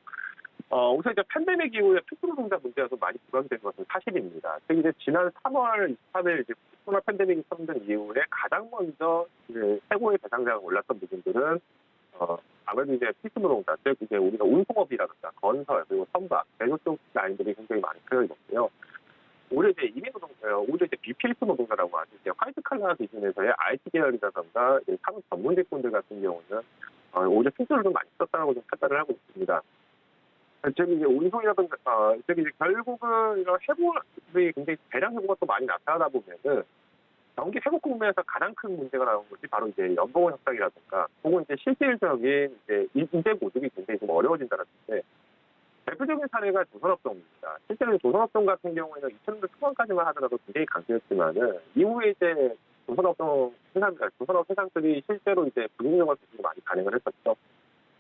우선 이제 팬데믹 이후에 투표 노동자 문제가 좀 많이 부각된 것은 사실입니다. 특히 이제 지난 3월 23일 이제 코로나 팬데믹이 선언된 이후에 가장 먼저 이제 최고의 대상자가 올랐던 부분들은 아무래도 이제 필수 노동자, 즉 이제 우리가 운송업이라든가 건설 그리고 선박, 제조 쪽 라인들이 굉장히 많이 표현이 있고요. 오히려 이제 이민 노동자, 오히려 이제 비필수 노동자라고 하죠. 이제 화이트 칼라 기준에서의 IT 계열이라든가 산업 전문 직군들 같은 경우는 오히려 필수를 좀 많이 썼다고 좀 판단을 하고 있습니다. 즉 이제 운송이라든가, 즉 이제 결국은 이런 해고들이 굉장히 대량 해고가 또 많이 나타나다 보면은. 경기 회복 국면에서 가장 큰 문제가 나온 것이 바로 이제 연봉 협상이라든가 혹은 이제 실질적인 이제 인재 보직이 굉장히 좀 어려워진다는 건데 대표적인 사례가 조선업종입니다. 실제로 조선업종 같은 경우에는 2000년대 초반까지만 하더라도 굉장히 강세였지만은 이후에 이제 조선업 회사들이 실제로 이제 불균형을 많이 반영을 했었죠.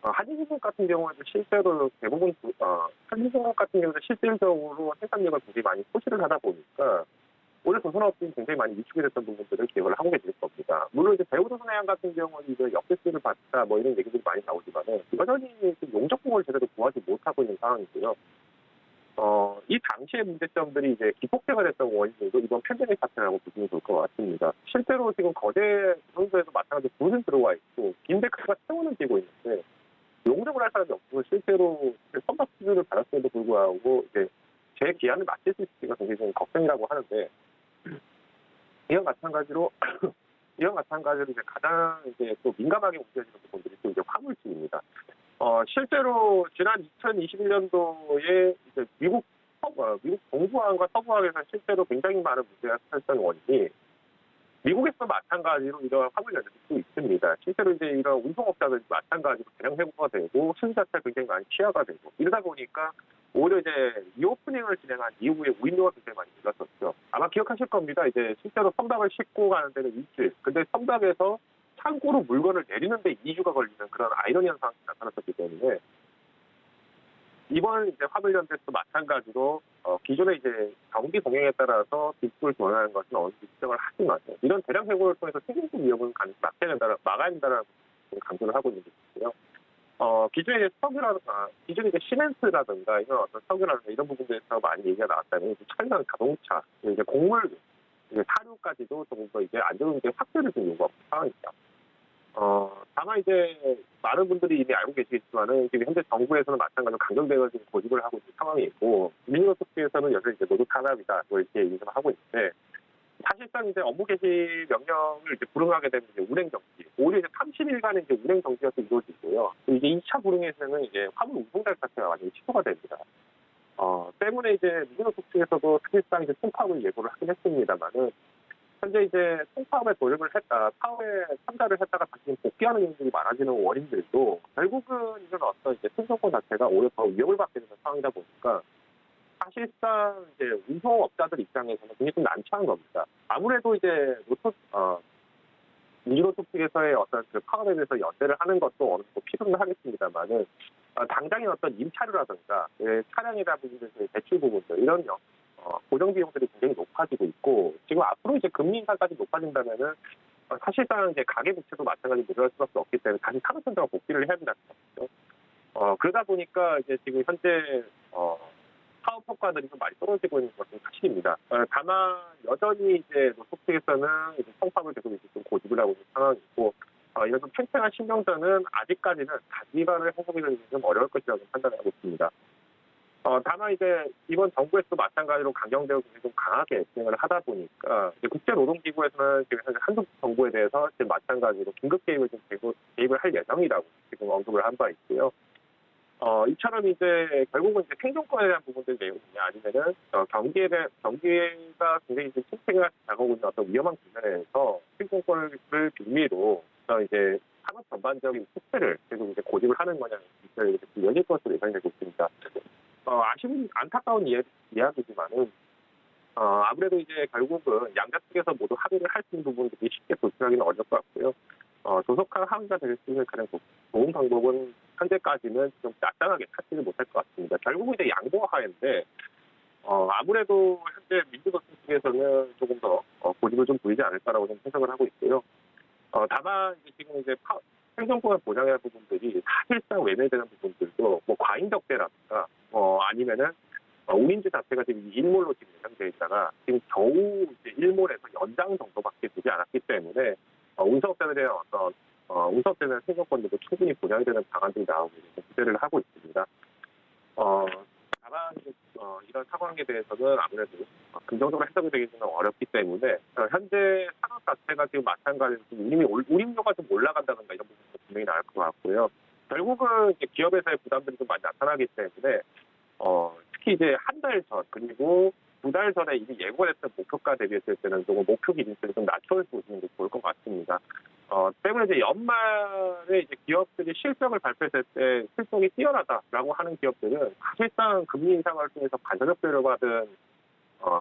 한진중공 같은 경우에도 실제로 대부분 한진중공 같은 경우는 실질적으로 생산력을 굉장히 많이 소실을 하다 보니까. 올해 조선업이 굉장히 많이 위축이 됐던 부분들을 기억을 하고 계실 겁니다. 물론 이제 대우조선해양 같은 경우는 이제 역대수를 받다 뭐 이런 얘기들이 많이 나오지만은 여전히 용적공을 제대로 구하지 못하고 있는 상황이고요. 이 당시의 문제점들이 이제 기폭제가 됐던 원인들도 이번 팬데믹 사태라고 보시면 좋을 것 같습니다. 실제로 지금 거대 조선소에도 마찬가지로 불은 들어와 있고 빈데크가 채원을 띄고 있는데 용적을 할 사람이 없고 실제로 선박 수주를 받았음에도 불구하고 이제 제 기한을 맞출 수 있을지가 굉장히 좀 걱정이라고 하는데. 이와 마찬가지로 이제 가장 이제 또 민감하게 움직여지는 부분들이 또 이제 화물직입니다. 실제로 지난 2021년도에 이제 미국 동부항과 서부항에서 실제로 굉장히 많은 문제가 생겼던 원인이 미국에서 마찬가지로 이런 화물 연료도 있습니다. 실제로 이제 이런 운송업자들 마찬가지로 대량 해고가 되고 수주 자체가 굉장히 많이 취하가 되고 이러다 보니까 오히려 이제 리오프닝을 진행한 이후에 우인도가 굉장히 많이 올랐었죠. 아마 기억하실 겁니다. 이제 실제로 선박을 싣고 가는 데는 일주일. 근데 선박에서 창고로 물건을 내리는데 2주가 걸리는 그런 아이러니한 상황이 나타났었기 때문에 이번 이제 화물연대도 마찬가지로 기존의 이제 경기 동향에 따라서 뒷불 변화하는 것은 어느 정도 지적을 하지만 이런 대량 해고를 통해서 생존성 위협을 막아야 된다는 강조를 하고 있는 것이고요. 기존에 기존에 시멘트라든가 이런 어떤 석유라든가 이런 부분들에서 많이 얘기가 나왔다면 첨단 자동차, 이제 곡물, 이제 사료까지도 조금 더 이제 안전운전 확대를 좀 요구하는 상황입니다. 다만 이제 많은 분들이 이미 알고 계시겠지만은 지금 현재 정부에서는 마찬가지로 강경대응을 지금 고집을 하고 있는 상황이 있고 민주노총에서는 여전히 이제 노조 탄압이다 뭐 이렇게 얘기를 하고 있는데. 사실상 이제 업무 개시 명령을 이제 불응하게 되면 이제 운행 정지, 오히려 이제 30일간의 이제 운행 정지가 또 이루어지고요. 이제 2차 불응에서는 이제 화물 운송자 자체가 완전히 취소가 됩니다. 때문에 이제 민주노총 측에서도 사실상 이제 총파업을 예고를 하긴 했습니다만은 현재 이제 총파업에 돌입을 했다, 파업에 참가를 했다가 다시 복귀하는 경우들이 많아지는 원인들도 결국은 이런 어떤 이제 생존권 자체가 오히려 더 위협을 받게 되는 상황이다 보니까. 사실상 이제 운송업자들 입장에서는 굉장히 좀 난처한 겁니다. 아무래도 이제 민주노총 측에서의 어떤 그 파업에 대해서 연대를 하는 것도 어느 정도 필요는 하겠습니다만은 당장의 어떤 임차료라든가 차량이라든지 대출 부분들 이런 고정 비용들이 굉장히 높아지고 있고 지금 앞으로 이제 금리 인상까지 높아진다면은 사실상 이제 가계부채도 마찬가지로 늘어날 수밖에 없기 때문에 다시 산업현대화 복귀를 해야 된다는 거죠. 그러다 보니까 이제 지금 현재 사업 성과들이 좀 많이 떨어지고 있는 것은 사실입니다. 다만 여전히 이제 노조 측에서는 이제 성과를 계속 이제 좀 고집을 하고 있는 상황이고, 이런 좀 팽팽한 신경전은 아직까지는 단기간을 해소하기는 좀 어려울 것이라고 판단하고 있습니다. 다만 이제 이번 정부에서도 마찬가지로 강경대응을 좀 강하게 진행을 하다 보니까 이제 국제노동기구에서는 지금 현재 한국 정부에 대해서 지금 마찬가지로 긴급 개입을 좀 개입을 할 예정이라고 지금 언급을 한 바 있고요. 이처럼 이제 결국은 이제 생존권에 대한 부분들 내용이냐 아니면은 경기가 굉장히 이제 침체가 나가고 있는 어떤 위험한 국면에서 생존권을 빌미로 이제 산업 전반적인 촉매를 계속 이제 고집을 하는 거냐 이렇게 열릴 것으로 예상되고 있습니다. 안타까운 이야기지만은 아무래도 이제 결국은 양자 측에서 모두 합의를 할 수 있는 부분들이 쉽게 도출하기는 어려울 것 같고요. 조속한 합의가 될 수 있는 가장 좋은 방법은 현재까지는 좀 단단하게 찾지는 못할 것 같습니다. 결국은 이제 양보와 하인데 아무래도 현재 민주노총 측에서는 조금 더 고집을 좀 보이지 않을까라고 좀 생각을 하고 있고요. 다만 지금 이제 생존권을 보장해야 할 부분들이 사실상 외면되는 부분들도 뭐 과잉적대라든가 아니면은 우린지 자체가 지금 일몰로 지금 예상되어 있다가 지금 겨우 이제 일몰에서 연장 정도밖에 되지 않았기 때문에 운수업자들의 어떤 운수업자들의 생존권들도 충분히 보장이 되는 방안들이 나오고 기대를 하고 있습니다. 다만 이런 상황에 대해서는 아무래도 긍정적으로 해석이 되기는 어렵기 때문에 현재 산업 자체가 지금 마찬가지로 운임료가 좀 올라간다든가 이런 부분도 분명히 나올 것 같고요. 결국은 이제 기업에서의 부담들이 좀 많이 나타나기 때문에 특히 이제 한 달 전 그리고 2달 전에 이미 예고가 됐던 목표가 대비했을 때는 조금 목표 기준치를 좀 낮춰주시는 게 좋을 것 같습니다. 때문에 이제 연말에 이제 기업들이 실적을 발표했을 때 실적이 뛰어나다라고 하는 기업들은 사실상 금리 인상을 통해서 반사적배를 받은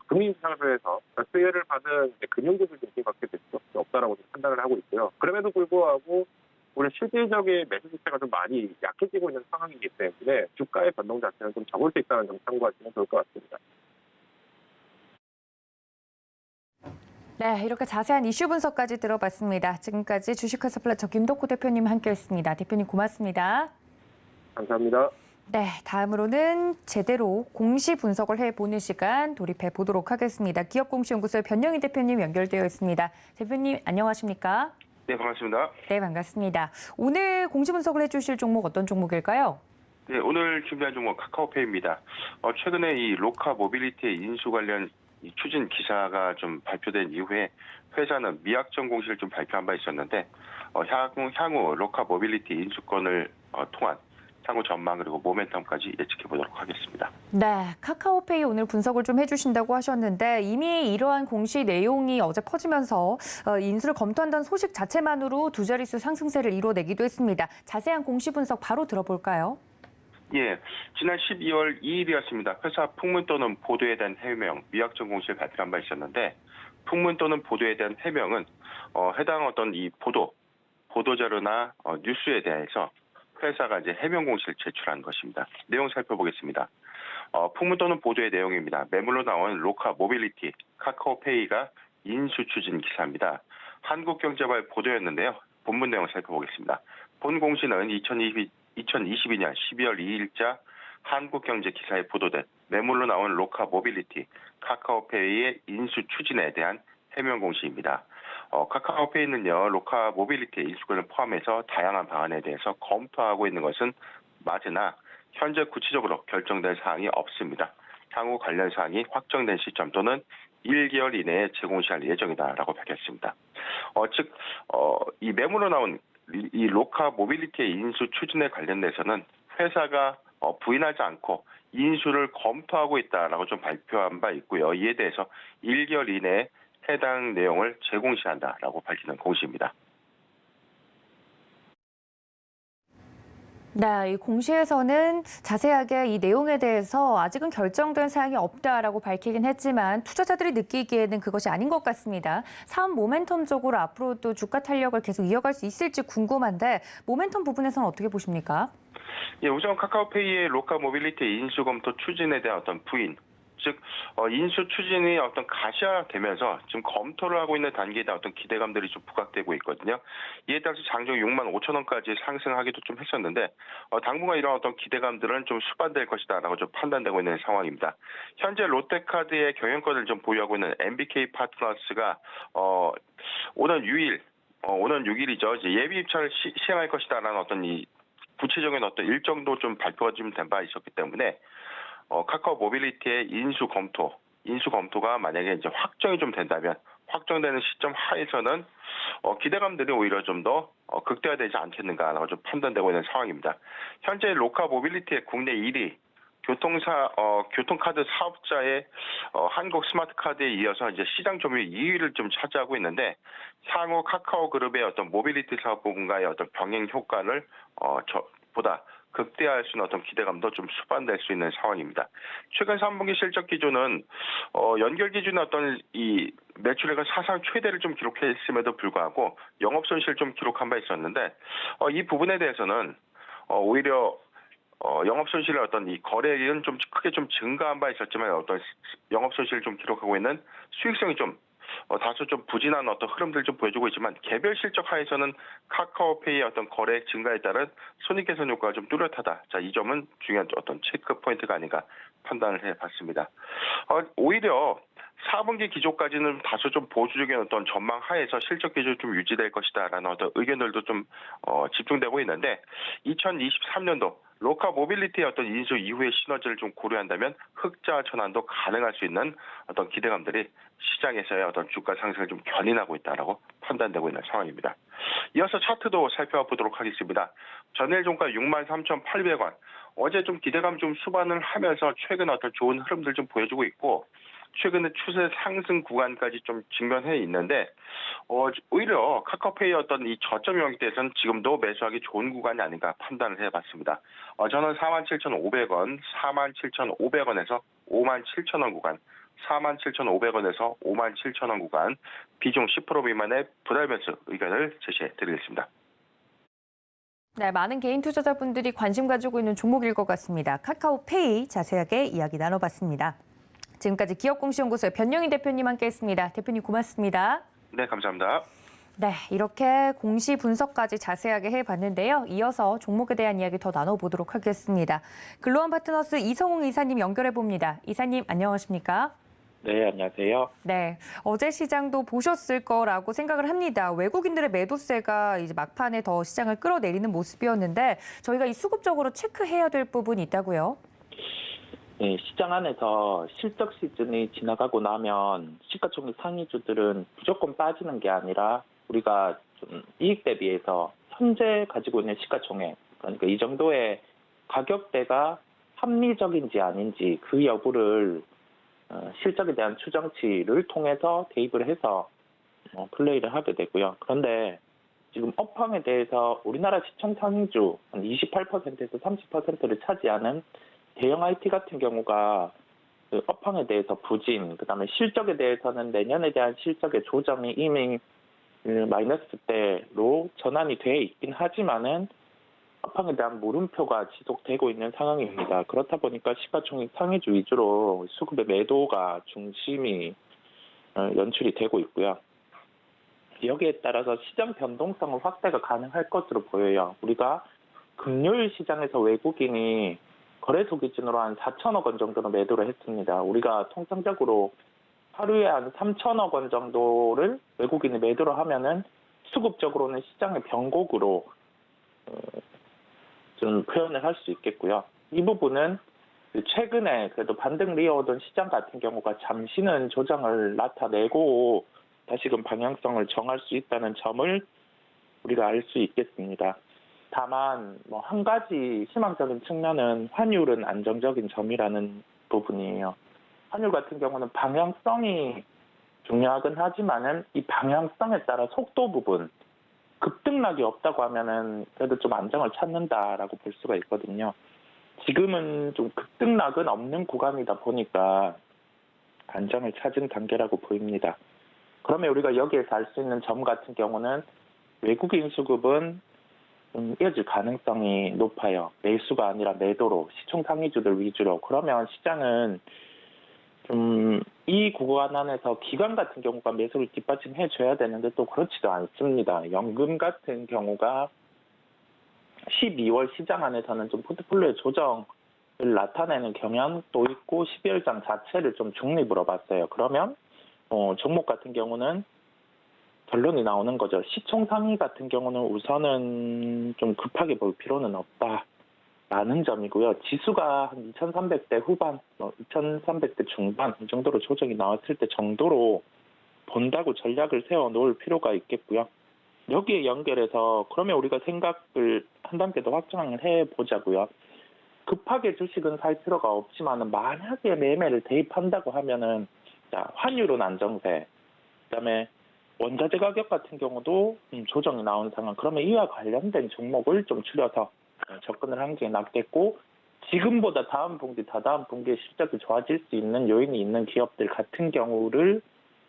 금리 인상을 통해서 수혜를 받은 금융주들 인기밖에 될 수밖에 없다라고 판단을 하고 있고요. 그럼에도 불구하고 오늘 실질적인 매수 지표가 좀 많이 약해지고 있는 상황이기 때문에 주가의 변동 자체는 좀 적을 수 있다는 점 참고하시면 좋을 것 같습니다. 네, 이렇게 자세한 이슈 분석까지 들어봤습니다. 지금까지 주식회사플래처 김덕호 대표님 함께했습니다. 대표님 고맙습니다. 감사합니다. 네, 다음으로는 제대로 공시 분석을 해보는 시간 돌입해 보도록 하겠습니다. 기업공시연구소의 변영희 대표님 연결되어 있습니다. 대표님 안녕하십니까? 네, 반갑습니다. 네, 반갑습니다. 오늘 공시 분석을 해주실 종목 어떤 종목일까요? 네, 오늘 준비한 종목 카카오페이입니다. 최근에 이 로카 모빌리티의 인수 관련 이 추진 기사가 좀 발표된 이후에 회사는 미약정 공시를 좀 발표한 바 있었는데 향후 로카 모빌리티 인수권을 통한 향후 전망 그리고 모멘텀까지 예측해 보도록 하겠습니다. 네, 카카오페이 오늘 분석을 좀 해주신다고 하셨는데 이미 이러한 공시 내용이 어제 퍼지면서 인수를 검토한다는 소식 자체만으로 두 자릿수 상승세를 이뤄내기도 했습니다. 자세한 공시 분석 바로 들어볼까요? 예, 지난 12월 2일이었습니다. 회사 풍문 또는 보도에 대한 해명, 미약정 공시를 발표한 바 있었는데 풍문 또는 보도에 대한 해명은 해당 어떤 이 보도 자료나 뉴스에 대해서 회사가 이제 해명 공시를 제출한 것입니다. 내용 살펴보겠습니다. 풍문 또는 보도의 내용입니다. 매물로 나온 로카 모빌리티, 카카오페이가 인수 추진 기사입니다. 한국경제발 보도였는데요. 본문 내용 살펴보겠습니다. 본 공시는 2022년 12월 2일자 한국경제 기사에 보도된 매물로 나온 로카 모빌리티, 카카오페이의 인수 추진에 대한 해명 공시입니다. 카카오페이는요, 로카 모빌리티의 인수권을 포함해서 다양한 방안에 대해서 검토하고 있는 것은 맞으나 현재 구체적으로 결정된 사항이 없습니다. 향후 관련 사항이 확정된 시점 또는 1개월 이내에 재공시할 예정이다라고 밝혔습니다. 즉, 이 매물로 나온 이 로카 모빌리티의 인수 추진에 관련돼서는 회사가 부인하지 않고 인수를 검토하고 있다라고 좀 발표한 바 있고요. 이에 대해서 1개월 이내에 해당 내용을 재공시한다라고 밝히는 공시입니다. 네, 이 공시에서는 자세하게 이 내용에 대해서 아직은 결정된 사항이 없다라고 밝히긴 했지만 투자자들이 느끼기에는 그것이 아닌 것 같습니다. 사업 모멘텀적으로 앞으로도 주가 탄력을 계속 이어갈 수 있을지 궁금한데 모멘텀 부분에서는 어떻게 보십니까? 예, 우선 카카오페이의 로카 모빌리티 인수 검토 추진에 대한 어떤 부인, 즉 인수 추진이 어떤 가시화되면서 지금 검토를 하고 있는 단계에 대한 어떤 기대감들이 좀 부각되고 있거든요. 이에 따라서 장중 6만 5천 원까지 상승하기도 좀 했었는데 당분간 이런 어떤 기대감들은 좀 수반될 것이다라고 좀 판단되고 있는 상황입니다. 현재 롯데카드의 경영권을 좀 보유하고 있는 MBK 파트너스가 오는 6일이죠. 이제 예비 입찰을 시행할 것이다라는 어떤 이 구체적인 어떤 일정도 좀 발표가 좀 된 바 있었기 때문에 카카오 모빌리티의 인수 검토가 만약에 이제 확정이 좀 된다면 확정되는 시점 하에서는 기대감들이 오히려 좀 더 극대화되지 않겠는가라고 좀 판단되고 있는 상황입니다. 현재 로카 모빌리티의 국내 1위 교통카드 사업자의 한국 스마트카드에 이어서 이제 시장 점유율 2위를 좀 차지하고 있는데 향후 카카오그룹의 어떤 모빌리티 사업 부분과의 어떤 병행 효과를 보다 극대화할 수 있는 어떤 기대감도 좀 수반될 수 있는 상황입니다. 최근 3분기 실적 기준은 연결 기준의 어떤 이 매출액은 사상 최대를 좀 기록했음에도 불구하고 영업 손실 좀 기록한 바 있었는데 이 부분에 대해서는 오히려 영업 손실의 어떤 이 거래액은 좀 크게 좀 증가한 바 있었지만 어떤 영업 손실을 좀 기록하고 있는 수익성이 좀 다소 좀 부진한 어떤 흐름들 좀 보여주고 있지만 개별 실적 하에서는 카카오페이의 어떤 거래액 증가에 따른 손익 개선 효과가 좀 뚜렷하다. 자, 이 점은 중요한 어떤 체크 포인트가 아닌가 판단을 해봤습니다. 오히려 4분기 기조까지는 다소 좀 보수적인 어떤 전망 하에서 실적 기조가 좀 유지될 것이다라는 어떤 의견들도 좀 집중되고 있는데 2023년도 로카 모빌리티의 어떤 인수 이후의 시너지를 좀 고려한다면 흑자 전환도 가능할 수 있는 어떤 기대감들이 시장에서의 어떤 주가 상승을 좀 견인하고 있다라고 판단되고 있는 상황입니다. 이어서 차트도 살펴보도록 하겠습니다. 전일 종가 63,800원. 어제 좀 기대감 좀 수반을 하면서 최근 어떤 좋은 흐름들 좀 보여주고 있고 최근에 추세 상승 구간까지 좀 직면해 있는데 오히려 카카오페이의 어떤 이 저점 영역대에서는 지금도 매수하기 좋은 구간이 아닌가 판단을 해봤습니다. 저는 47,500원, 47,500원에서 57,000원 구간, 47,500원에서 57,000원 구간 비중 10% 미만의 부담 매수 의견을 제시해드리겠습니다. 네, 많은 개인 투자자분들이 관심 가지고 있는 종목일 것 같습니다. 카카오페이 자세하게 이야기 나눠봤습니다. 지금까지 기업공시연구소의 변영희 대표님 함께했습니다. 대표님 고맙습니다. 네, 감사합니다. 네, 이렇게 공시 분석까지 자세하게 해봤는데요. 이어서 종목에 대한 이야기 더 나눠보도록 하겠습니다. 글로원 파트너스 이성웅 이사님 연결해봅니다. 이사님 안녕하십니까? 네, 안녕하세요. 네, 어제 시장도 보셨을 거라고 생각을 합니다. 외국인들의 매도세가 이제 막판에 더 시장을 끌어내리는 모습이었는데 저희가 이 수급적으로 체크해야 될 부분이 있다고요? 네, 시장 안에서 실적 시즌이 지나가고 나면 시가총액 상위주들은 무조건 빠지는 게 아니라 우리가 좀 이익 대비해서 현재 가지고 있는 시가총액, 그러니까 이 정도의 가격대가 합리적인지 아닌지 그 여부를 실적에 대한 추정치를 통해서 대입을 해서 플레이를 하게 되고요. 그런데 지금 업황에 대해서 우리나라 시총 상위주 한 28%에서 30%를 차지하는 대형 IT 같은 경우가 그 업황에 대해서 부진, 그다음에 실적에 대해서는 내년에 대한 실적의 조정이 이미 마이너스대로 전환이 돼 있긴 하지만은 업황에 대한 물음표가 지속되고 있는 상황입니다. 그렇다 보니까 시가총액 상위주 위주로 수급의 매도가 중심이 연출이 되고 있고요. 여기에 따라서 시장 변동성은 확대가 가능할 것으로 보여요. 우리가 금요일 시장에서 외국인이 거래소 기준으로 한 4천억 원 정도는 매도를 했습니다. 우리가 통상적으로 하루에 한 3천억 원 정도를 외국인이 매도를 하면은 수급적으로는 시장의 변곡으로 좀 표현을 할 수 있겠고요. 이 부분은 최근에 그래도 반등을 이어오던 시장 같은 경우가 잠시는 조정을 나타내고 다시금 방향성을 정할 수 있다는 점을 우리가 알 수 있겠습니다. 다만 한 가지 희망적인 측면은 환율은 안정적인 점이라는 부분이에요. 환율 같은 경우는 방향성이 중요하긴 하지만은 이 방향성에 따라 속도 부분 급등락이 없다고 하면은 그래도 좀 안정을 찾는다라고 볼 수가 있거든요. 지금은 좀 급등락은 없는 구간이다 보니까 안정을 찾은 단계라고 보입니다. 그러면 우리가 여기에서 알 수 있는 점 같은 경우는 외국인 수급은 이어질 가능성이 높아요. 매수가 아니라 매도로 시총 상위주들 위주로. 그러면 시장은 이 구간 안에서 기관 같은 경우가 매수를 뒷받침해 줘야 되는데 또 그렇지도 않습니다. 연금 같은 경우가 12월 시장 안에서는 좀 포트폴리오 조정을 나타내는 경향도 있고 12월장 자체를 좀 중립으로 봤어요. 그러면 종목 같은 경우는 결론이 나오는 거죠. 시총 상위 같은 경우는 우선은 좀 급하게 볼 필요는 없다라는 점이고요. 지수가 한 2,300대 후반, 2,300대 중반 이 정도로 조정이 나왔을 때 정도로 본다고 전략을 세워 놓을 필요가 있겠고요. 여기에 연결해서 그러면 우리가 생각을 한 단계 더 확장을 해보자고요. 급하게 주식은 살 필요가 없지만은 만약에 매매를 대입한다고 하면은 자, 환율은 안정세, 그다음에 원자재 가격 같은 경우도 조정이 나온 상황. 그러면 이와 관련된 종목을 좀 줄여서 접근을 하는 게 낫겠고, 지금보다 다음 분기, 다다음 분기에 실적이 좋아질 수 있는 요인이 있는 기업들 같은 경우를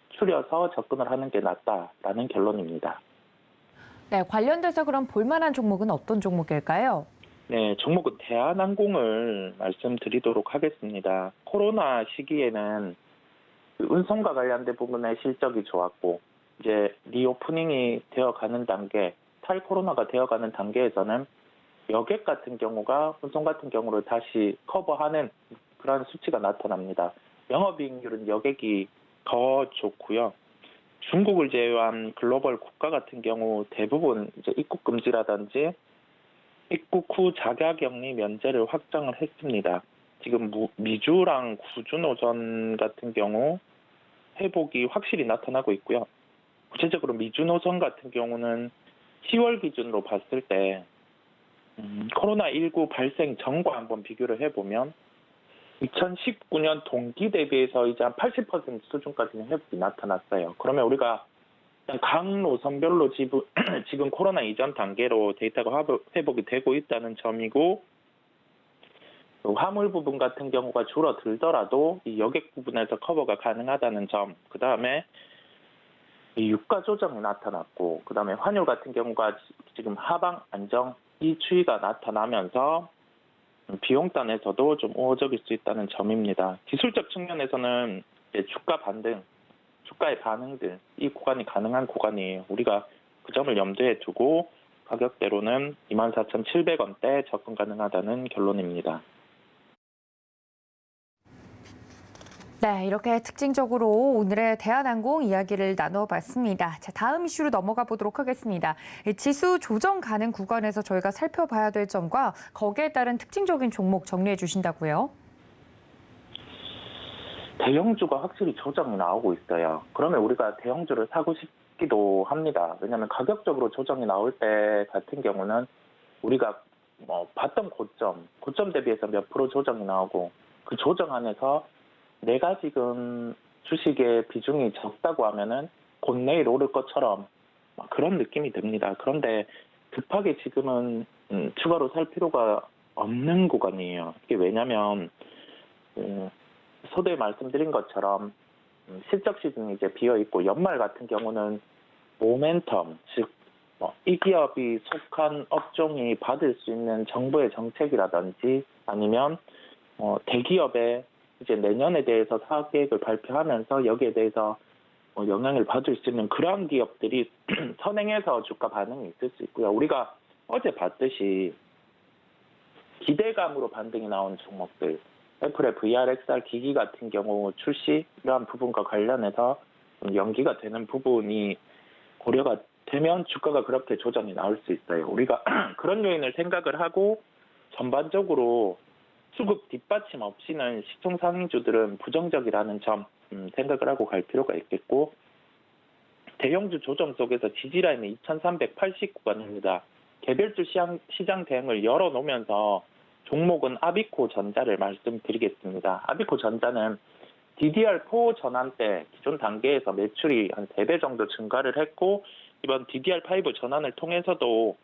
줄여서 접근을 하는 게 낫다라는 결론입니다. 네, 관련돼서 그럼 볼만한 종목은 어떤 종목일까요? 네, 종목은 대한항공을 말씀드리도록 하겠습니다. 코로나 시기에는 그 운송과 관련된 부분의 실적이 좋았고, 이제 리오프닝이 되어가는 단계, 탈코로나가 되어가는 단계에서는 여객 같은 경우가 운송 같은 경우를 다시 커버하는 그런 수치가 나타납니다. 영업이익률은 여객이 더 좋고요. 중국을 제외한 글로벌 국가 같은 경우 대부분 이제 입국 금지라든지 입국 후 자가격리 면제를 확정을 했습니다. 지금 미주랑 구주노선 같은 경우 회복이 확실히 나타나고 있고요. 구체적으로 미주노선 같은 경우는 10월 기준으로 봤을 때 코로나19 발생 전과 한번 비교를 해보면 2019년 동기 대비해서 이제 한 80% 수준까지는 회복이 나타났어요. 그러면 우리가 각 노선별로 지금 코로나 이전 단계로 데이터가 회복이 되고 있다는 점이고, 화물 부분 같은 경우가 줄어들더라도 이 여객 부분에서 커버가 가능하다는 점, 그 다음에 이 유가 조정이 나타났고, 그 다음에 환율 같은 경우가 지금 하방 안정 이 추이가 나타나면서 비용단에서도 좀 우호적일 수 있다는 점입니다. 기술적 측면에서는 이제 주가 반등, 주가의 반응들, 이 구간이 가능한 구간이에요. 우리가 그 점을 염두에 두고 가격대로는 24,700원대 접근 가능하다는 결론입니다. 네, 이렇게 특징적으로 오늘의 대한항공 이야기를 나눠봤습니다. 자, 다음 이슈로 넘어가 보도록 하겠습니다. 지수 조정 가능 구간에서 저희가 살펴봐야 될 점과 거기에 따른 특징적인 종목 정리해 주신다고요? 대형주가 확실히 조정이 나오고 있어요. 그러면 우리가 대형주를 사고 싶기도 합니다. 왜냐하면 가격적으로 조정이 나올 때 같은 경우는 우리가 봤던 고점 대비해서 몇 프로 조정이 나오고, 그 조정 안에서 내가 지금 주식의 비중이 적다고 하면은 곧 내일 오를 것처럼 그런 느낌이 듭니다. 그런데 급하게 지금은 추가로 살 필요가 없는 구간이에요. 이게 왜냐면 서두에 말씀드린 것처럼 실적 시즌이 이제 비어 있고, 연말 같은 경우는 모멘텀, 즉 이 기업이 속한 업종이 받을 수 있는 정부의 정책이라든지 아니면 대기업의 이제 내년에 대해서 사업 계획을 발표하면서 여기에 대해서 영향을 받을 수 있는 그러한 기업들이 선행해서 주가 반응이 있을 수 있고요. 우리가 어제 봤듯이 기대감으로 반등이 나온 종목들, 애플의 VRXR 기기 같은 경우 출시 이러한 부분과 관련해서 연기가 되는 부분이 고려가 되면 주가가 그렇게 조정이 나올 수 있어요. 우리가 그런 요인을 생각을 하고 전반적으로 수급 뒷받침 없이는 시총 상위주들은 부정적이라는 점 생각을 하고 갈 필요가 있겠고, 대형주 조정 속에서 지지라인은 2380 구간입니다. 개별주 시장 대응을 열어놓으면서 종목은 아비코 전자를 말씀드리겠습니다. 아비코 전자는 DDR4 전환 때 기존 단계에서 매출이 한 3배 정도 증가를 했고, 이번 DDR5 전환을 통해서도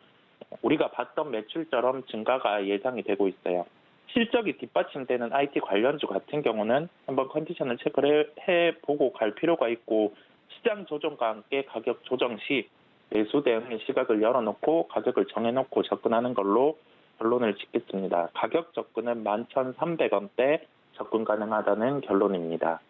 우리가 봤던 매출처럼 증가가 예상이 되고 있어요. 실적이 뒷받침되는 IT 관련주 같은 경우는 한번 컨디션을 체크를 해보고 갈 필요가 있고, 시장 조정과 함께 가격 조정 시 매수 대응의 시각을 열어놓고 가격을 정해놓고 접근하는 걸로 결론을 짓겠습니다. 가격 접근은 11,300원대 접근 가능하다는 결론입니다.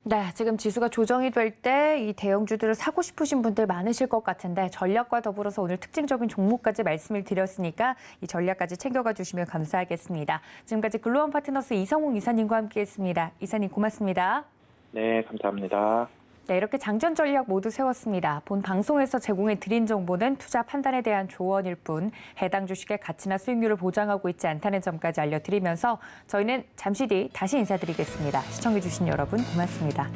네, 지금 지수가 조정이 될 때 이 대형주들을 사고 싶으신 분들 많으실 것 같은데 전략과 더불어서 오늘 특징적인 종목까지 말씀을 드렸으니까 이 전략까지 챙겨가 주시면 감사하겠습니다. 지금까지 글로원 파트너스 이성웅 이사님과 함께했습니다. 이사님 고맙습니다. 네, 감사합니다. 네, 이렇게 장전 전략 모두 세웠습니다. 본 방송에서 제공해 드린 정보는 투자 판단에 대한 조언일 뿐 해당 주식의 가치나 수익률을 보장하고 있지 않다는 점까지 알려드리면서 저희는 잠시 뒤 다시 인사드리겠습니다. 시청해 주신 여러분 고맙습니다.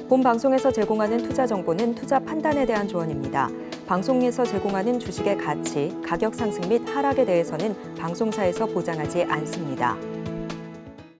본 방송에서 제공하는 투자 정보는 투자 판단에 대한 조언입니다. 방송에서 제공하는 주식의 가치, 가격 상승 및 하락에 대해서는 방송사에서 보장하지 않습니다.